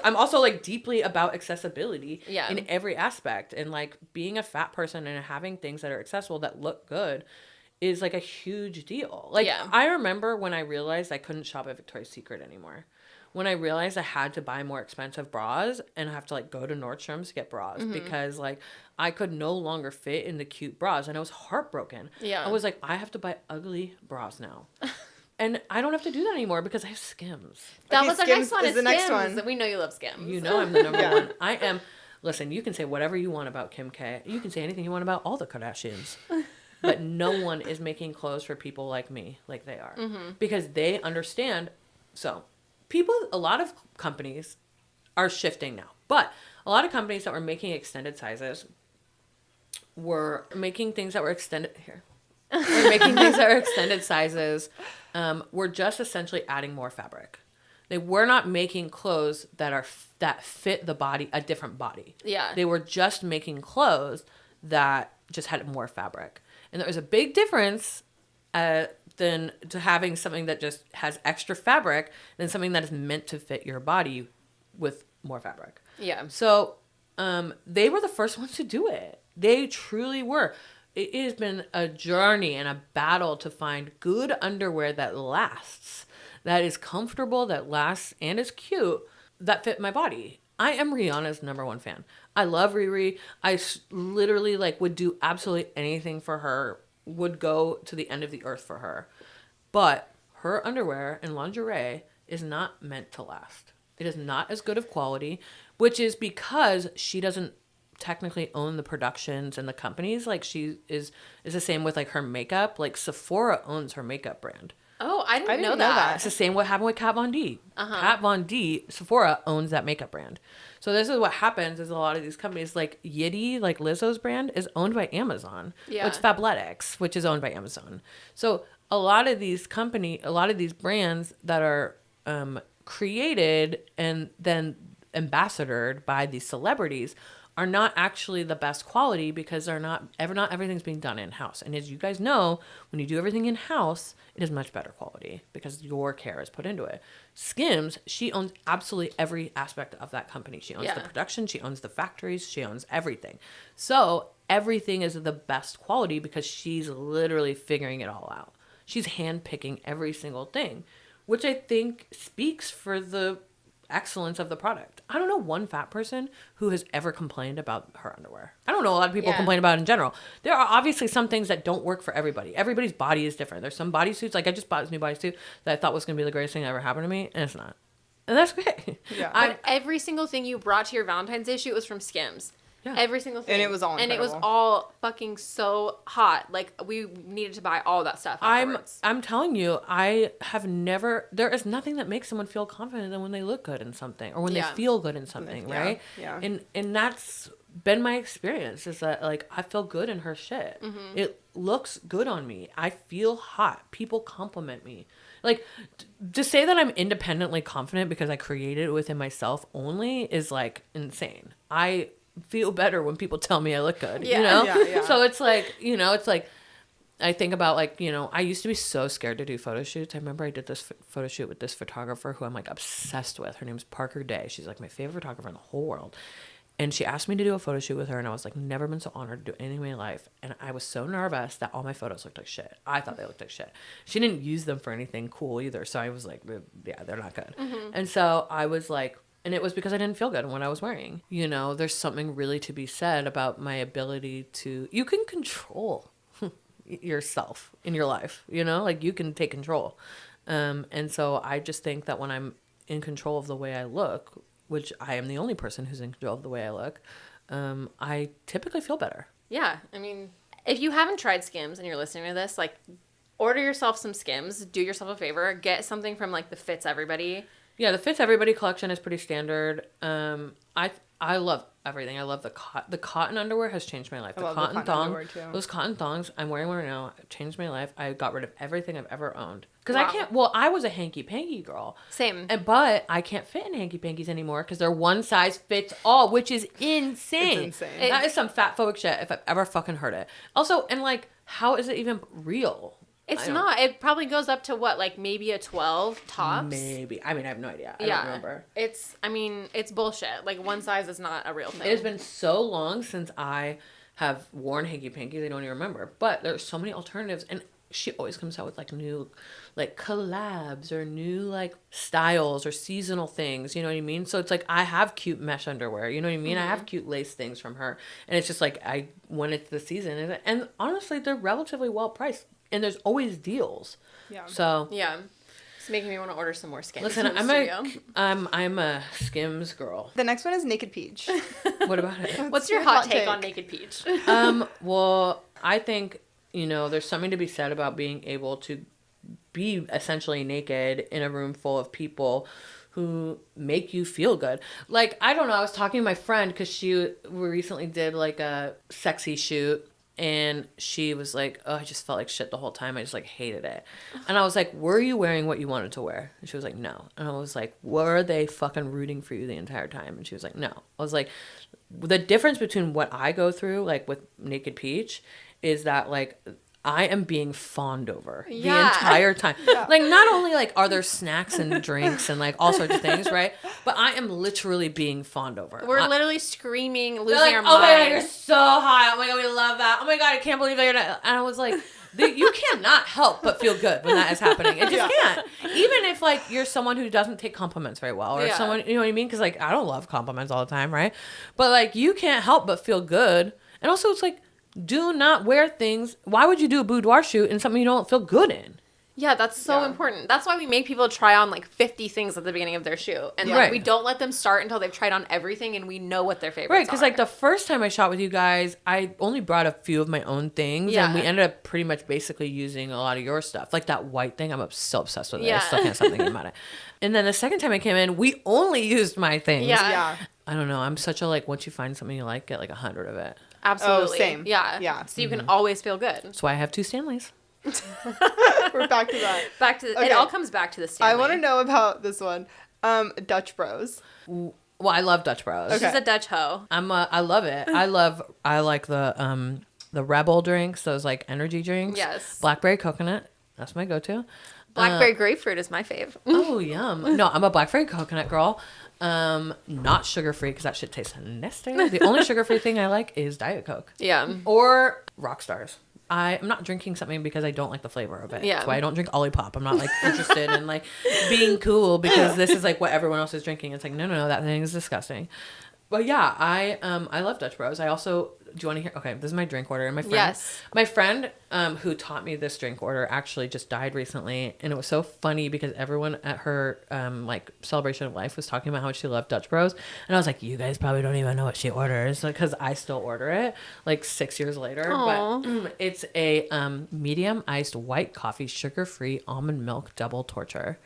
I'm also like deeply about accessibility in every aspect. And like being a fat person and having things that are accessible that look good is like a huge deal. Like, I remember when I realized I couldn't shop at Victoria's Secret anymore. When I realized I had to buy more expensive bras and have to like go to Nordstrom's to get bras because like I could no longer fit in the cute bras, and I was heartbroken. Yeah. I was like, I have to buy ugly bras now. And I don't have to do that anymore because I have Skims. That was our next one. Is the next one. We know you love Skims. You know I'm the number one. I am. Listen, you can say whatever you want about Kim K. You can say anything you want about all the Kardashians. But no one is making clothes for people like me, like they are. Because they understand. So a lot of companies are shifting now. But a lot of companies that were making extended sizes were making things that were extended here. We're making things that are extended sizes. We're just essentially adding more fabric. They were not making clothes that fit the body, a different body. Yeah. They were just making clothes that just had more fabric. And there was a big difference than to having something that just has extra fabric than something that is meant to fit your body with more fabric. Yeah. So they were the first ones to do it. They truly were. It has been a journey and a battle to find good underwear that lasts, that is comfortable, that lasts, and is cute, that fit my body. I am Rihanna's number one fan. I love Riri. I literally would do absolutely anything for her, would go to the end of the earth for her. But her underwear and lingerie is not meant to last. It is not as good of quality, which is because she doesn't technically own the productions and the companies. Like, she is the same with her makeup. Like, Sephora owns her makeup brand. Oh, I didn't know that. It's the same what happened with Kat Von D. Kat Von D, Sephora owns that makeup brand. So this is what happens is a lot of these companies, like Yitty, like Lizzo's brand, is owned by Amazon. Yeah. It's Fabletics, which is owned by Amazon. So a lot of these brands that are created and then ambassadored by these celebrities are not actually the best quality because not everything's being done in-house. And as you guys know, when you do everything in-house, it is much better quality because your care is put into it. Skims, she owns absolutely every aspect of that company. She owns the production, she owns the factories, she owns everything. So everything is the best quality because she's literally figuring it all out. She's handpicking every single thing, which I think speaks for the excellence of the product. I don't know one fat person who has ever complained about her underwear. I don't know a lot of people complain about it in general. There are obviously some things that don't work for everybody. Everybody's body is different. There's some bodysuits, like I just bought this new bodysuit that I thought was going to be the greatest thing that ever happened to me, and it's not. And that's okay. Yeah. But every single thing you brought to your Valentine's Day shoot was from Skims. Yeah. Every single thing. And it was all incredible. And it was all fucking so hot. Like, we needed to buy all that stuff afterwards. I'm telling you, there is nothing that makes someone feel confident than when they look good in something or when they feel good in something, right? Yeah. And been my experience is that like I feel good in her shit. It looks good on me. I feel hot. People compliment me. Like to say that I'm independently confident because I created it within myself only is like insane. I feel better when people tell me I look good, you know? Yeah. So it's like, you know, it's like I think about like, you know, I used to be so scared to do photo shoots. I remember I did this photo shoot with this photographer who I'm like obsessed with. Her name's Parker Day. She's like my favorite photographer in the whole world. And she asked me to do a photo shoot with her, and I was like, never been so honored to do anything in my life. And I was so nervous that all my photos looked like shit. I thought they looked like shit. She didn't use them for anything cool either. So I was like, yeah, they're not good. And so I was like, and it was because I didn't feel good in what I was wearing. You know, there's something really to be said about my ability to, you can control yourself in your life, you know, like you can take control. And so I just think that when I'm in control of the way I look, which I am the only person who's in control of the way I look, I typically feel better. Yeah. I mean, if you haven't tried Skims and you're listening to this, like, order yourself some Skims. Do yourself a favor. Get something from, like, the Fits Everybody. Yeah, the Fits Everybody collection is pretty standard. I love everything. I love the cotton underwear has changed my life. The cotton thong, those cotton thongs, I'm wearing one right now, changed my life. I got rid of everything I've ever owned. Because I can't, well, I was a hanky-panky girl. Same. But I can't fit in hanky-pankies anymore because they're one size fits all, which is insane. It's insane. That is some fat phobic shit if I've ever fucking heard it. Also, and like, how is it even real? It's not. It probably goes up to what, like maybe a 12 tops? Maybe. I mean, I have no idea. I don't remember. It's bullshit. Like, one size is not a real thing. It has been so long since I have worn hanky-pankies, I don't even remember. But there's so many alternatives, and she always comes out with like new like collabs or new like styles or seasonal things, you know what I mean? So it's like I have cute mesh underwear, you know what I mean? I have cute lace things from her, and it's just like when it's the season, and honestly they're relatively well priced, and there's always deals. Yeah. So yeah, it's making me want to order some more Skims. listen, I'm a Skims girl. The next one is Naked Peach. What about it? What's your hot take on Naked Peach? Well, I think, you know, there's something to be said about being able to be essentially naked in a room full of people who make you feel good. Like, I don't know, I was talking to my friend because we recently did like a sexy shoot, and she was like, oh, I just felt like shit the whole time. I just like hated it. And I was like, were you wearing what you wanted to wear? And she was like, no. And I was like, were they fucking rooting for you the entire time? And she was like, no. I was like, the difference between what I go through, like with Naked Peach, is that like I am being fawned over the entire time. Yeah. Like, not only like are there snacks and drinks and like all sorts of things, right? But I am literally being fawned over. We're literally screaming, losing like, our oh my God, mind. you're so hot. Oh my God, we love that. Oh my God, I can't believe that you're not. And I was like, you cannot help but feel good when that is happening. It just can't. Even if like you're someone who doesn't take compliments very well, or someone, you know what I mean? Because like I don't love compliments all the time, right? But like you can't help but feel good. And also it's like, do not wear things. Why would you do a boudoir shoot in something you don't feel good in? Yeah, that's so important. That's why we make people try on like 50 things at the beginning of their shoot. And like we don't let them start until they've tried on everything and we know what their favorites are. Right, because like the first time I shot with you guys, I only brought a few of my own things. Yeah. And we ended up pretty much basically using a lot of your stuff. Like that white thing, I'm so obsessed with it. I still can't stop thinking about it. And then the second time I came in, we only used my things. Yeah. I don't know. I'm such a like, once you find something you like, get like 100 of it. Absolutely. Oh, same. Yeah. So you can always feel good. That's why I have 2 Stanleys. We're back to that. It all comes back to the Stanley. I want to know about this one. Dutch Bros. Well, I love Dutch Bros. Okay. She's a Dutch hoe. I love it. I like the Rebel drinks, those like energy drinks. Yes. Blackberry coconut. That's my go-to. Blackberry grapefruit is my fave. Oh, yum. No, I'm a blackberry coconut girl. Not sugar-free because that shit tastes nasty. The only sugar-free thing I like is Diet Coke. Yeah. Or Rockstars. I'm not drinking something because I don't like the flavor of it. Yeah. That's why I don't drink Olipop. I'm not like interested in like being cool because this is like what everyone else is drinking. It's like, no, that thing is disgusting. But yeah, I love Dutch Bros. I also, do you want to hear? Okay, this is my drink order. And my friend who taught me this drink order actually just died recently. And it was so funny because everyone at her like celebration of life was talking about how much she loved Dutch Bros. And I was like, you guys probably don't even know what she orders because I still order it like 6 years later. Aww. But it's a medium iced white coffee, sugar-free almond milk double torture.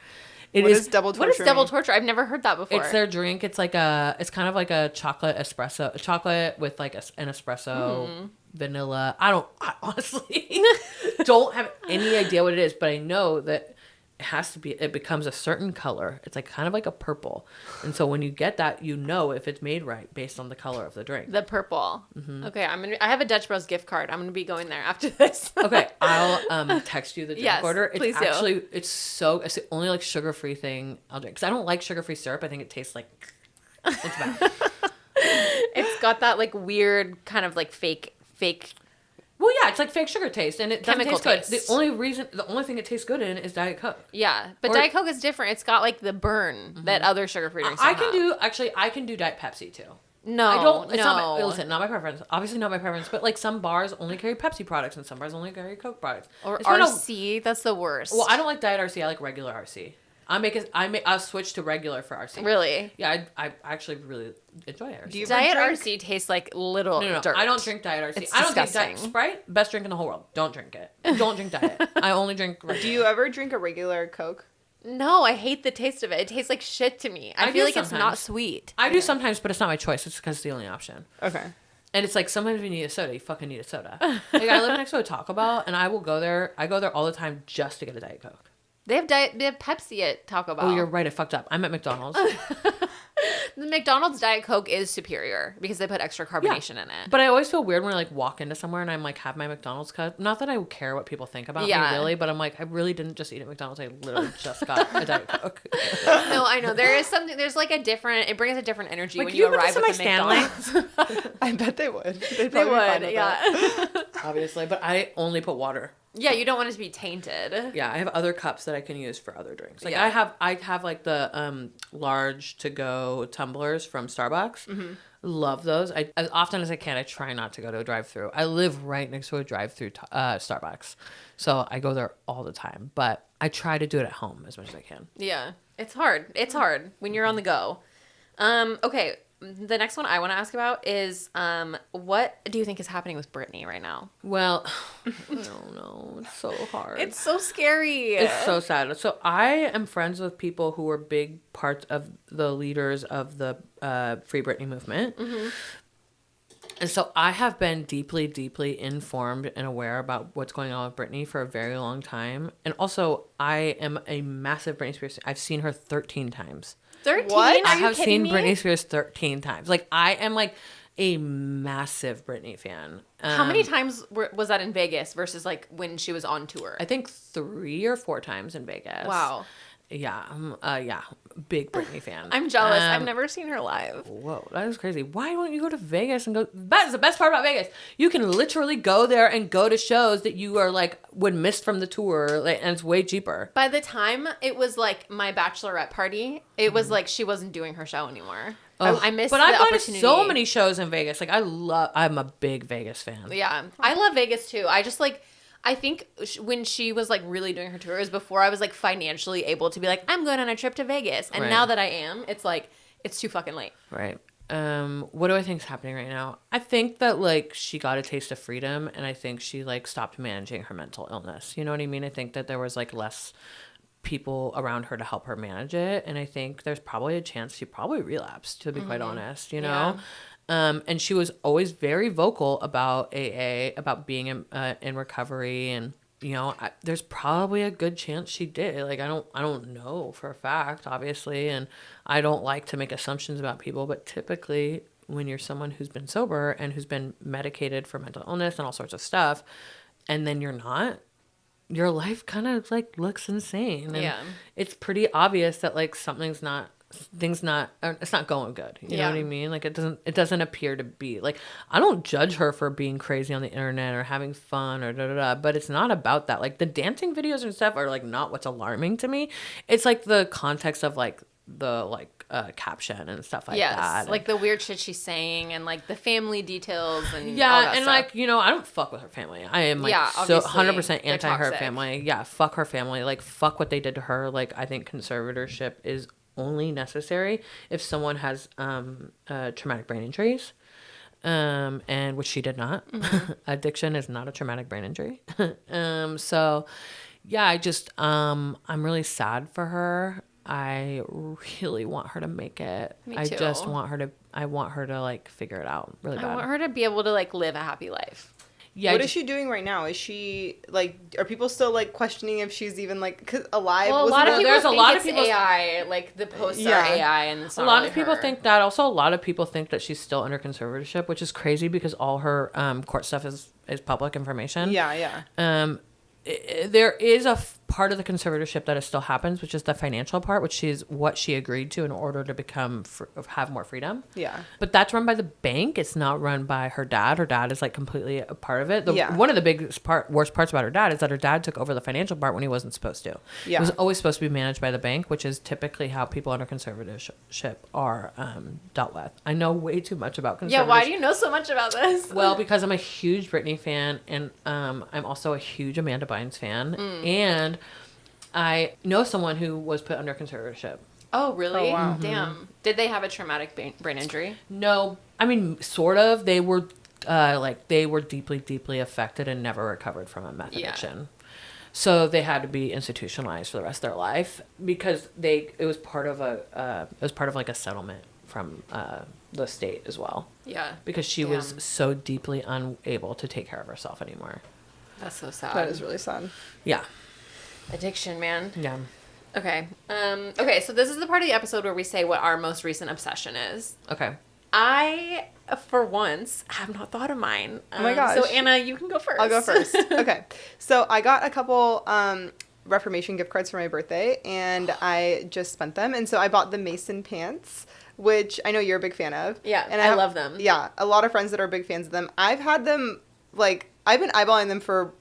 What is double torture? What is double torture? I've never heard that before. It's their drink. It's kind of like a chocolate espresso, chocolate with like an espresso, vanilla. I honestly don't have any idea what it is, but I know that it becomes a certain color. It's like kind of like a purple. And so when you get that, you know if it's made right based on the color of the drink. The purple. Okay, I have a Dutch Bros gift card. I'm gonna be going there after this. Okay, I'll text you the drink order. Please do. It's the only like sugar-free thing I'll drink. Because I don't like sugar-free syrup. I think it tastes like it's bad. It's got that like weird kind of like fake. Well, yeah, it's like fake sugar taste, and it doesn't taste good. taste. The only thing it tastes good in is Diet Coke. Yeah, but Diet Coke is different. It's got like the burn that other sugar-free drinks I can do Diet Pepsi too. No, I don't. It's no. Listen, not my preference. Obviously, not my preference. But like some bars only carry Pepsi products, and some bars only carry Coke products. Or RC. That's the worst. Well, I don't like Diet RC. I like regular RC. I'll switch to regular for RC. Really? Yeah, I actually really enjoy RC. Diet RC tastes like little dirt. I don't drink Diet RC. It's I don't disgusting. drink Diet Sprite. Best drink in the whole world. Don't drink it. Don't drink Diet. I only drink regular. Do you ever drink a regular Coke? No, I hate the taste of it. It tastes like shit to me. I feel like it's not sweet. I do sometimes, but it's not my choice. It's because it's the only option. Okay. And it's like sometimes you need a soda, you fucking need a soda. Like I live next to a Taco Bell, and I will go there. I go there all the time just to get a Diet Coke. They have Pepsi at Taco Bell. Oh, you're right. I fucked up. I'm at McDonald's. The McDonald's Diet Coke is superior because they put extra carbonation in it. But I always feel weird when I like walk into somewhere and I'm like have my McDonald's cup. Not that I care what people think about me really, but I'm like I really didn't just eat at McDonald's. I literally just got a Diet Coke. No, I know there is something. There's like a different. It brings a different energy when you arrive at the McDonald's. I bet they would. They would. Yeah. Obviously, but I only put water. Yeah, you don't want it to be tainted. Yeah, I have other cups that I can use for other drinks. Like Yeah. I have like the large to go tumblers from Starbucks. Love those. As often as I can, I try not to go to a drive-through. I live right next to a drive-through Starbucks, so I go there all the time. But I try to do it at home as much as I can. Yeah, it's hard. It's hard when you're on the go. Okay, the next one I want to ask about is what do you think is happening with Britney right now? Well, I don't know. It's so hard. It's so scary. It's so sad. So I am friends with people who were big parts of the leaders of the Free Britney movement. And so I have been deeply, deeply informed and aware about what's going on with Britney for a very long time. And also, I am a massive Britney Spears fan. I've seen her 13 times. 13? What? Are I you have kidding seen me? Britney Spears 13 times. Like, I am like a massive Britney fan. How many times was that in Vegas versus like when she was on tour? I think 3 or 4 times in Vegas. Wow. Yeah. Yeah. Big Britney fan. I'm jealous. I've never seen her live. Whoa, that is crazy. Why don't you go to Vegas and go? That's the best part about Vegas. You can literally go there and go to shows that you are like would miss from the tour, like, and it's way cheaper. By the time it was like my bachelorette party, it was like she wasn't doing her show anymore. I missed But the I've gone to opportunity. so many shows in Vegas. Like I'm a big Vegas fan. Yeah, I love Vegas too. I just like. I think when she was like really doing her tours before I was like financially able to be like, I'm going on a trip to Vegas. And now that I am, it's like, it's too fucking late. Right. What do I think is happening right now? I think that like she got a taste of freedom, and I think she like stopped managing her mental illness. You know what I mean? I think that there was like less people around her to help her manage it, and I think there's probably a chance she probably relapsed, to be quite honest, you know. And she was always very vocal about AA, about being in recovery, and you know, there's probably a good chance she did. Like I don't know for a fact, obviously, and I don't like to make assumptions about people, but typically when you're someone who's been sober and who's been medicated for mental illness and all sorts of stuff, and then you're not, your life kind of like looks insane. And it's pretty obvious that like it's not going good. You know what I mean? Like it doesn't appear to be. Like I don't judge her for being crazy on the internet or having fun or but it's not about that. Like the dancing videos and stuff are like not what's alarming to me. It's like the context of like the caption and stuff like that. Like the weird shit she's saying and like the family details and all that and stuff. like, you know, I don't fuck with her family. I am like so 100% anti her family. Yeah, fuck her family. Like fuck what they did to her. Like I think conservatorship is only necessary if someone has traumatic brain injuries, and which she did not. Addiction is not a traumatic brain injury. So yeah, I just I'm really sad for her. I really want her to make it. Me I too. just want her to. I want her to like figure it out really bad. I want her to be able to like live a happy life. Yeah. What is she doing right now? Is she like? Are people still like questioning if she's even like alive? Well, a lot of people there's think a lot it's of people AI. Like the posts are Yeah. AI, and it's a not lot really of people her. think that. Also, a lot of people think that she's still under conservatorship, which is crazy because all her court stuff is public information. Yeah. There is a part of the conservatorship that still happens, which is the financial part, which is what she agreed to in order to have more freedom. Yeah. But that's run by the bank. It's not run by her dad. Her dad is like completely a part of it. One of the worst parts about her dad is that her dad took over the financial part when he wasn't supposed to. Yeah. It was always supposed to be managed by the bank, which is typically how people under conservatorship are dealt with. I know way too much about conservatorship. Yeah, why do you know so much about this? Well, because I'm a huge Britney fan, and I'm also a huge Amanda Bynes fan, and I know someone who was put under conservatorship. Oh, really? Oh, wow. Damn. Did they have a traumatic brain injury? No, I mean, sort of. They were deeply, deeply affected and never recovered from a meth addiction. So they had to be institutionalized for the rest of their life because it was part of like a settlement from the state as well. Yeah. Because she was so deeply unable to take care of herself anymore. That's so sad. That is really sad. Yeah. Addiction, man. Yeah. Okay. Okay, so this is the part of the episode where we say what our most recent obsession is. Okay. I, for once, have not thought of mine. Oh my gosh. So, Anna, you can go first. I'll go first. Okay. So I got a couple Reformation gift cards for my birthday, and I just spent them. And so I bought the Mason pants, which I know you're a big fan of. Yeah, and I love them. Yeah, a lot of friends that are big fans of them. I've had them, like, I've been eyeballing them for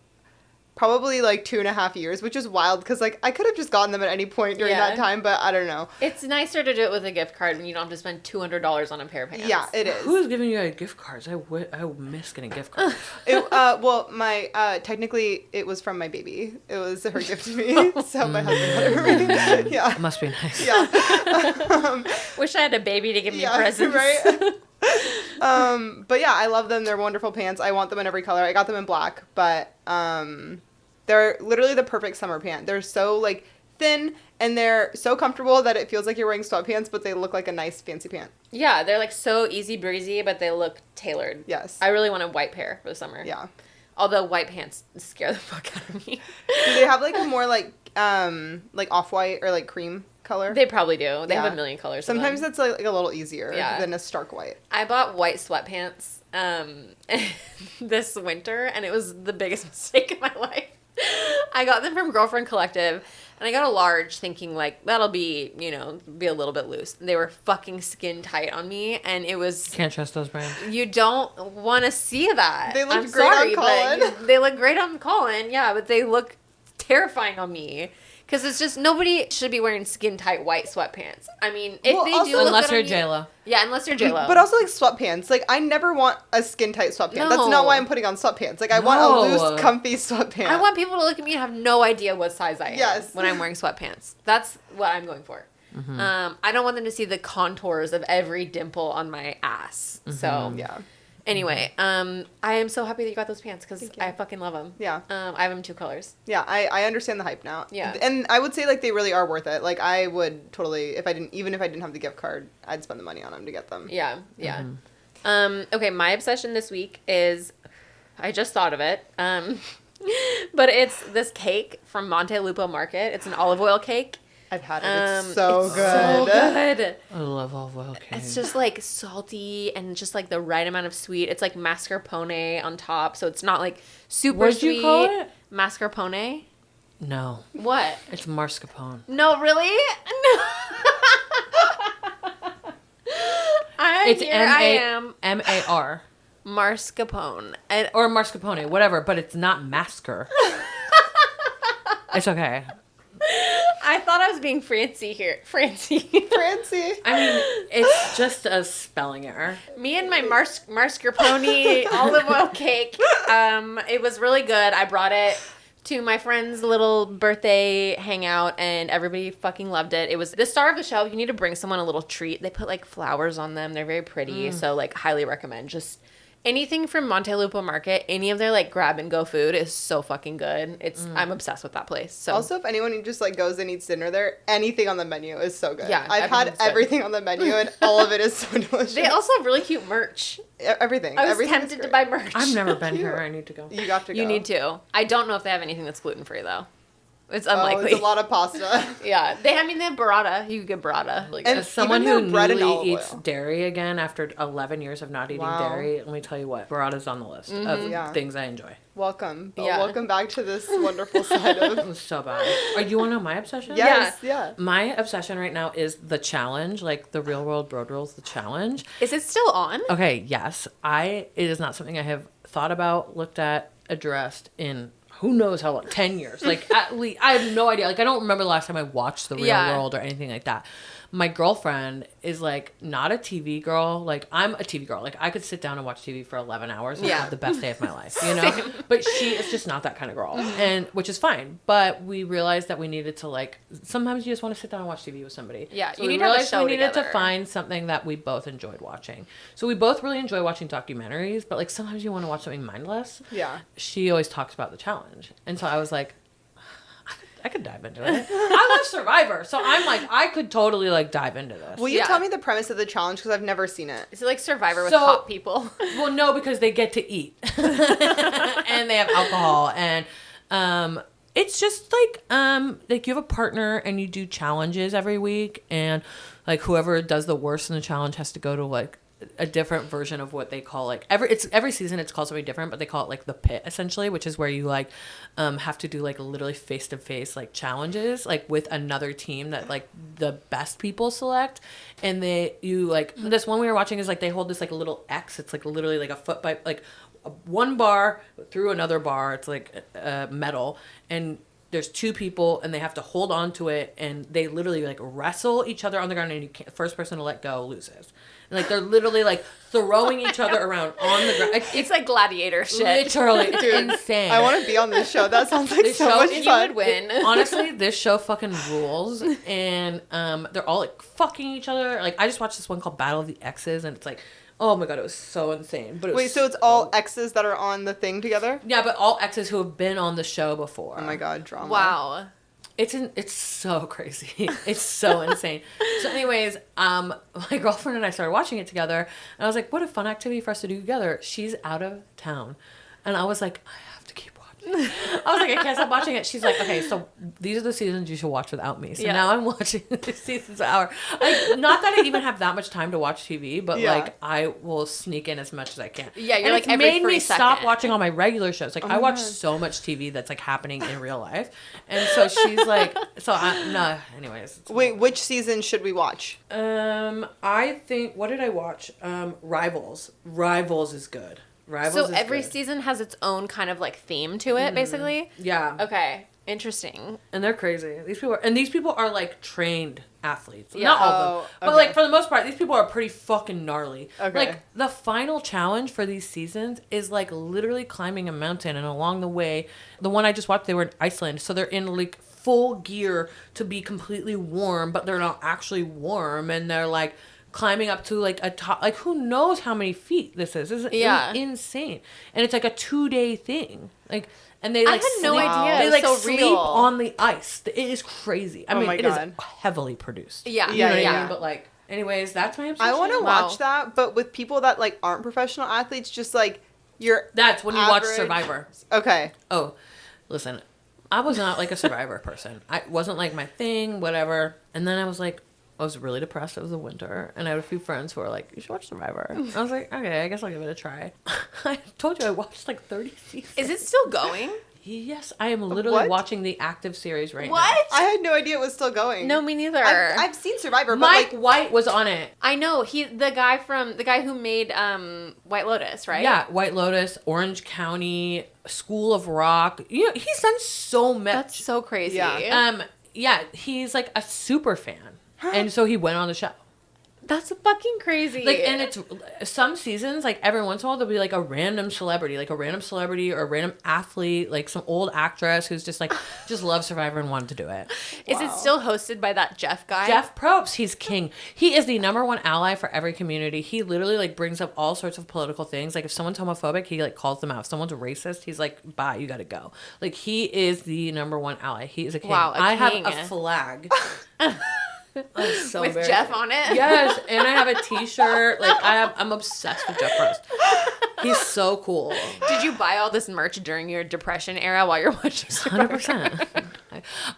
probably like 2.5 years, which is wild because like I could have just gotten them at any point during that time, but I don't know. It's nicer to do it with a gift card when you don't have to spend $200 on a pair of pants. Yeah, it is. Who's giving you gift cards? I miss getting gift cards. Well, my technically it was from my baby. It was her gift to me, so my husband got it for me. Yeah, It must be nice. Yeah. Wish I had a baby to give me presents. Right. But yeah, I love them. They're wonderful pants. I want them in every color. I got them in black, but they're literally the perfect summer pant. They're so like thin and they're so comfortable that it feels like you're wearing sweatpants, but they look like a nice fancy pant. Yeah, they're like so easy breezy, but they look tailored. Yes. I really want a white pair for the summer. Yeah. Although white pants scare the fuck out of me. Do they have like a more like off-white or like cream color? They probably do. They have a million colors. Sometimes it's like a little easier than a stark white. I bought white sweatpants this winter, and it was the biggest mistake of my life. I got them from Girlfriend Collective, and I got a large thinking, like, that'll be, be a little bit loose. They were fucking skin tight on me, and it was... Can't trust those brands. You don't want to see that. They look I'm great sorry, on Colin. But they look great on Colin, yeah, but they look terrifying on me. Because it's just, nobody should be wearing skin-tight white sweatpants. I mean, if they do look unless good you're on you- J-Lo. Yeah, unless you're J-Lo. But also like sweatpants. Like I never want a skin-tight sweatpant. No. That's not why I'm putting on sweatpants. Like I want a loose, comfy sweatpant. I want people to look at me and have no idea what size I am Yes. when I'm wearing sweatpants. That's what I'm going for. Mm-hmm. I don't want them to see the contours of every dimple on my ass. Mm-hmm. So Yeah. anyway, I am so happy that you got those pants because I fucking love them. Yeah. I have them 2 colors. Yeah, I understand the hype now. Yeah. And I would say like they really are worth it. Like I would totally even if I didn't have the gift card, I'd spend the money on them to get them. Yeah, yeah. Mm-hmm. Okay, my obsession this week is, I just thought of it, but it's this cake from Monte Lupo Market. It's an olive oil cake. I've had it. It's so good. So good. I love olive oil cake. It's just like salty and just like the right amount of sweet. It's like mascarpone on top, so it's not like super What'd sweet. you call it? Mascarpone? No. What? It's mascarpone. No, really? No. It's I am. M-A-R. Mascarpone. Or mascarpone, whatever, but it's not masker. It's okay. I thought I was being fancy here. Fancy. Fancy. I mean, it's just a spelling error. Me and my mascarpone olive oil cake. It was really good. I brought it to my friend's little birthday hangout, and everybody fucking loved it. It was the star of the show. You need to bring someone a little treat. They put like flowers on them. They're very pretty. So like highly recommend. Just Anything from Montelupo Market, any of their like grab and go food is so fucking good. I'm obsessed with that place. So also, if anyone who just like goes and eats dinner there, anything on the menu is so good. Yeah, I've had everything on the menu, and all of it is so delicious. They also have really cute merch. Everything. I was Everything tempted to buy merch. I've never been here. I need to go. You got to go. You need to. I don't know if they have anything that's gluten free though. It's Oh, unlikely. it's a lot of pasta. Yeah, they have burrata. You could get burrata. And as someone even who their bread and newly olive eats oil. dairy again after 11 years of not eating dairy, let me tell you what, burrata's on the list of things I enjoy. Welcome. Yeah. Welcome back to this wonderful side of... It was so bad. You want to know my obsession? Yes, yeah. My obsession right now is the challenge, like the Real World Road Rules, the challenge. Is it still on? Okay, yes. It is not something I have thought about, looked at, addressed in who knows how long, 10 years. Like, at least, I have no idea. Like, I don't remember the last time I watched The Real World or anything like that. My girlfriend is, like, not a TV girl. Like, I'm a TV girl. Like, I could sit down and watch TV for 11 hours and have the best day of my life, you know? But she is just not that kind of girl, and which is fine. But we realized that we needed to, like, sometimes you just want to sit down and watch TV with somebody. Yeah, so you we need to have a realized show we needed together. to find something that we both enjoyed watching. So we both really enjoy watching documentaries, but, like, sometimes you want to watch something mindless. Yeah. She always talks about the challenge. And so I was like, I could dive into it. I love Survivor. So I'm like, I could totally like dive into this. Will you tell me the premise of the challenge? Because I've never seen it. Is it like Survivor with So- hot people? Well, no, because they get to eat. And they have alcohol. And it's just like you have a partner and you do challenges every week. And like whoever does the worst in the challenge has to go to like a different version of what they call like every season it's called something different, but they call it like the pit essentially, which is where you like have to do like literally face to face like challenges like with another team that like the best people select. And you like this one we were watching is like they hold this like a little X. It's like literally like a foot by like one bar through another bar. It's like metal, and there's two people and they have to hold on to it, and they literally like wrestle each other on the ground, and you can't, first person to let go loses. And, like, they're literally, like, throwing each other around on the ground. Like, It's like gladiator shit. literally, it's insane. I want to be on this show. That sounds like This so show much is- fun. You would win. Honestly, this show fucking rules. And they're all, like, fucking each other. Like, I just watched this one called Battle of the Exes, and it's like, oh, my God, it was so insane. But it was Wait, so it's all exes that are on the thing together? Yeah, but all exes who have been on the show before. Oh, my God, drama. Wow. It's so crazy. It's so insane. So anyways, my girlfriend and I started watching it together, and I was like, what a fun activity for us to do together. She's out of town. And I was like, I have to keep watching. I was like, I can't stop watching it. She's like, okay, so these are the seasons you should watch without me. So now I'm watching these seasons an hour. Like, not that I even have that much time to watch TV, but like I will sneak in as much as I can. Yeah, you're and like it's every made me 3 stop seconds. watching all my regular shows. Like I watch so much TV that's like happening in real life, and so she's like, anyways. Wait, which season should we watch? I think, what did I watch? Rivals. Rivals is good. Rivals So is every good. season has its own kind of like theme to it, basically. Yeah. Okay, interesting. And they're crazy. These people are like trained athletes. Yeah. Not all of them. Oh, But okay. like for the most part, these people are pretty fucking gnarly. Okay. Like the final challenge for these seasons is like literally climbing a mountain, and along the way, the one I just watched, they were in Iceland. So they're in like full gear to be completely warm, but they're not actually warm, and they're like climbing up to like a top, like who knows how many feet this is. This is insane. And it's like a 2-day thing. Like, and they like I had no sleep, idea. they It's like so sleep real. on the ice. It is crazy. I Oh mean, my it is God. heavily produced. Yeah, You know what I yeah. mean? But like, anyways, that's my obsession. I want to Wow. watch that, but with people that like aren't professional athletes, just like you're That's when you watch average- Survivor. okay. Oh, listen, I was not like a Survivor person. I wasn't like my thing, whatever. And then I was like, I was really depressed. It was the winter, and I had a few friends who were like, "You should watch Survivor." I was like, "Okay, I guess I'll give it a try." I told you I watched like 30 seasons. Is it still going? Yes, I am literally What? watching the active series right What? I had no idea it was still going. No, me neither. I've seen Survivor, but Mike like White was on it. I know the guy who made White Lotus, right? Yeah, White Lotus, Orange County, School of Rock. You know, he's done so much. That's so crazy. Yeah. Yeah, he's like a super fan, and so he went on the show. That's fucking crazy. Like, and it's some seasons, like every once in a while, there'll be like a random celebrity or a random athlete, like some old actress who's just like, just loves Survivor and wanted to do it. Is it still hosted by that Jeff guy? Jeff Probst, he's king. He is the #1 ally for every community. He literally like brings up all sorts of political things. Like if someone's homophobic, he like calls them out. If someone's racist, he's like, bye, you gotta go. Like he is the #1 ally. He is a king. Wow, I have a flag. So with Jeff on it? Yes, and I have a t-shirt. Like I'm obsessed with Jeff Probst. He's so cool. Did you buy all this merch during your depression era while you're watching Survivor? 100%.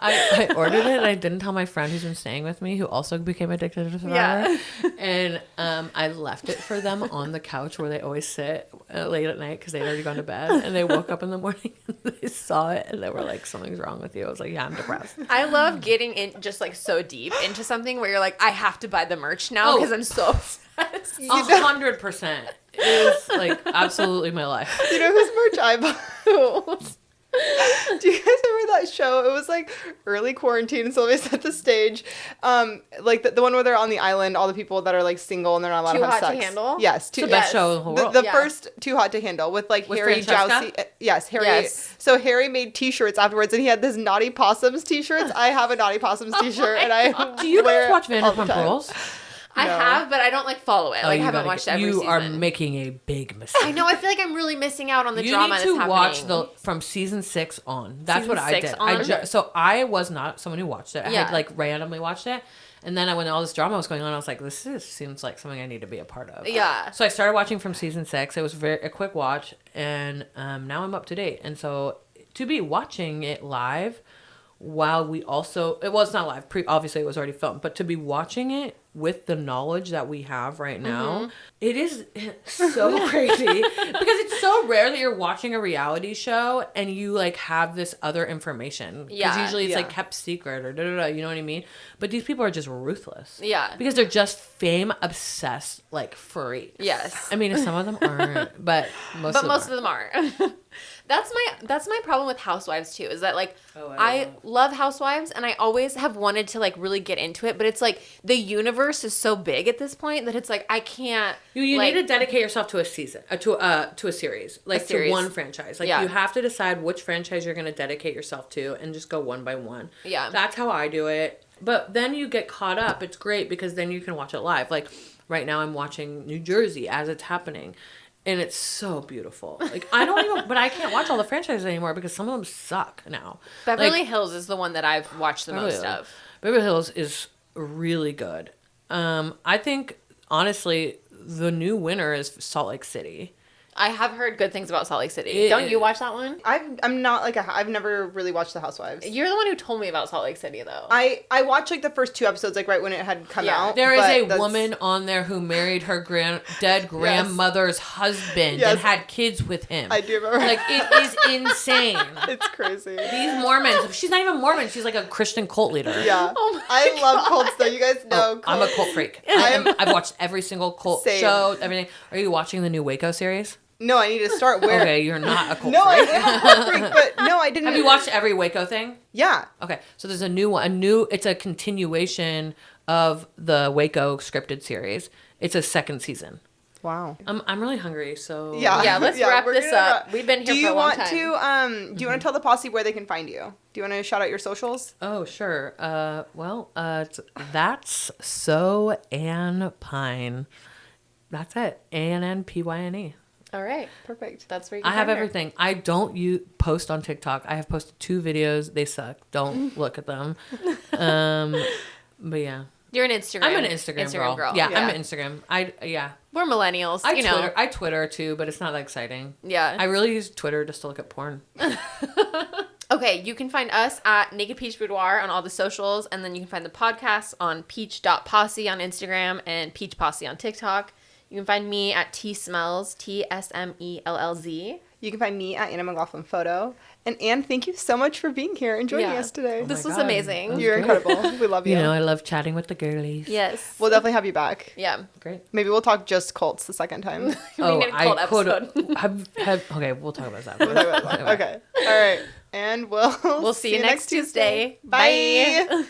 I ordered it and I didn't tell my friend who's been staying with me who also became addicted to Survivor. Yeah. And I left it for them on the couch where they always sit late at night because they'd already gone to bed. And they woke up in the morning and they saw it and they were like, something's wrong with you. I was like, yeah, I'm depressed. I love getting in just like so deep into something where you're like, I have to buy the merch now because I'm so obsessed. 100% is like absolutely my life. You know whose merch I bought? Do you guys remember that show? It was like early quarantine, and Sylvia set the stage. Like the one where they're on the island, all the people that are like single and they're not allowed to have sex. Too Hot to Handle? Yes, the best show in the whole world. The first Too Hot to Handle with like Harry Jousey. Yes, Harry. Yes. So Harry made T-shirts afterwards, and he had this Naughty Possums T-shirts. I have a Naughty Possums T-shirt, and I do you guys watch Vanderpump Rules? I have, but I don't like follow it. Like I haven't watched every season. You are making a big mistake. I know. I feel like I'm really missing out on the drama that's happening. You need to watch from season 6 on. That's what I did. So I was not someone who watched it. I had like randomly watched it. And then when all this drama was going on, I was like, this seems like something I need to be a part of. Yeah. So I started watching from season 6. It was a quick watch. And now I'm up to date. And so to be watching it live while we also, it was not live. Obviously, it was already filmed. But to be watching it with the knowledge that we have right now, it is so crazy because it's so rare that you're watching a reality show and you like have this other information. Because usually it's like kept secret or you know what I mean? But these people are just ruthless. Yeah. Because they're just fame obsessed like freaks. Yes. I mean, some of them aren't, but most of them are. That's my problem with Housewives too, is that like I love Housewives and I always have wanted to like really get into it, but it's like the universe is so big at this point that it's like I can't. You like, need to dedicate yourself to a season, to a series, like to one franchise. Like you have to decide which franchise you're going to dedicate yourself to, and just go one by one. Yeah, that's how I do it. But then you get caught up. It's great because then you can watch it live. Like right now, I'm watching New Jersey as it's happening. And it's so beautiful. Like but I can't watch all the franchises anymore because some of them suck now. Beverly Hills is the one that I've watched the most of. Beverly Hills is really good. I think honestly, the new winner is Salt Lake City. I have heard good things about Salt Lake City. Don't you watch that one? I'm not like I've never really watched The Housewives. You're the one who told me about Salt Lake City, though. I watched like the first 2 episodes, like right when it had come out. There is a woman on there who married her dead grandmother's husband and had kids with him. I do remember. Like it is insane. It's crazy. These Mormons. She's not even Mormon. She's like a Christian cult leader. Yeah. I love cults though. You guys know. I'm a cult freak. I've watched every single cult show. Everything. Are you watching the new Waco series? No, I need to start where. Okay, you're not a cult freak. No, I am a cult freak, but no, I didn't. Have you watched every Waco thing? Yeah. Okay, so there's a new one. It's a continuation of the Waco scripted series. It's a 2nd season. Wow. I'm really hungry, so yeah. Let's wrap this up. We've been here for a long time. Do you want to tell the posse where they can find you? Do you want to shout out your socials? Oh, sure. That's so Ann Pyne. That's it. ANNPYNE. All right, perfect. That's where you can I have everything. I don't post on TikTok. I have posted 2 videos. They suck. Don't look at them. But yeah. You're an Instagram. I'm an Instagram girl. Yeah, I'm an Instagram. We're millennials. I Twitter too, but it's not that exciting. Yeah. I really use Twitter just to look at porn. Okay, you can find us at Naked Peach Boudoir on all the socials, and then you can find the podcast on peach.posse on Instagram and Peach Posse on TikTok. You can find me at TSmells, TSMELLZ. You can find me at Anna McLaughlin Photo. And Anne, thank you so much for being here and joining us today. This was amazing. You're incredible. We love you. I love chatting with the girlies. Yes. We'll definitely have you back. Yeah. Great. Maybe we'll talk just cults the second time. I could okay, we'll talk about that. Okay. All right. And we'll see you next Tuesday. Bye.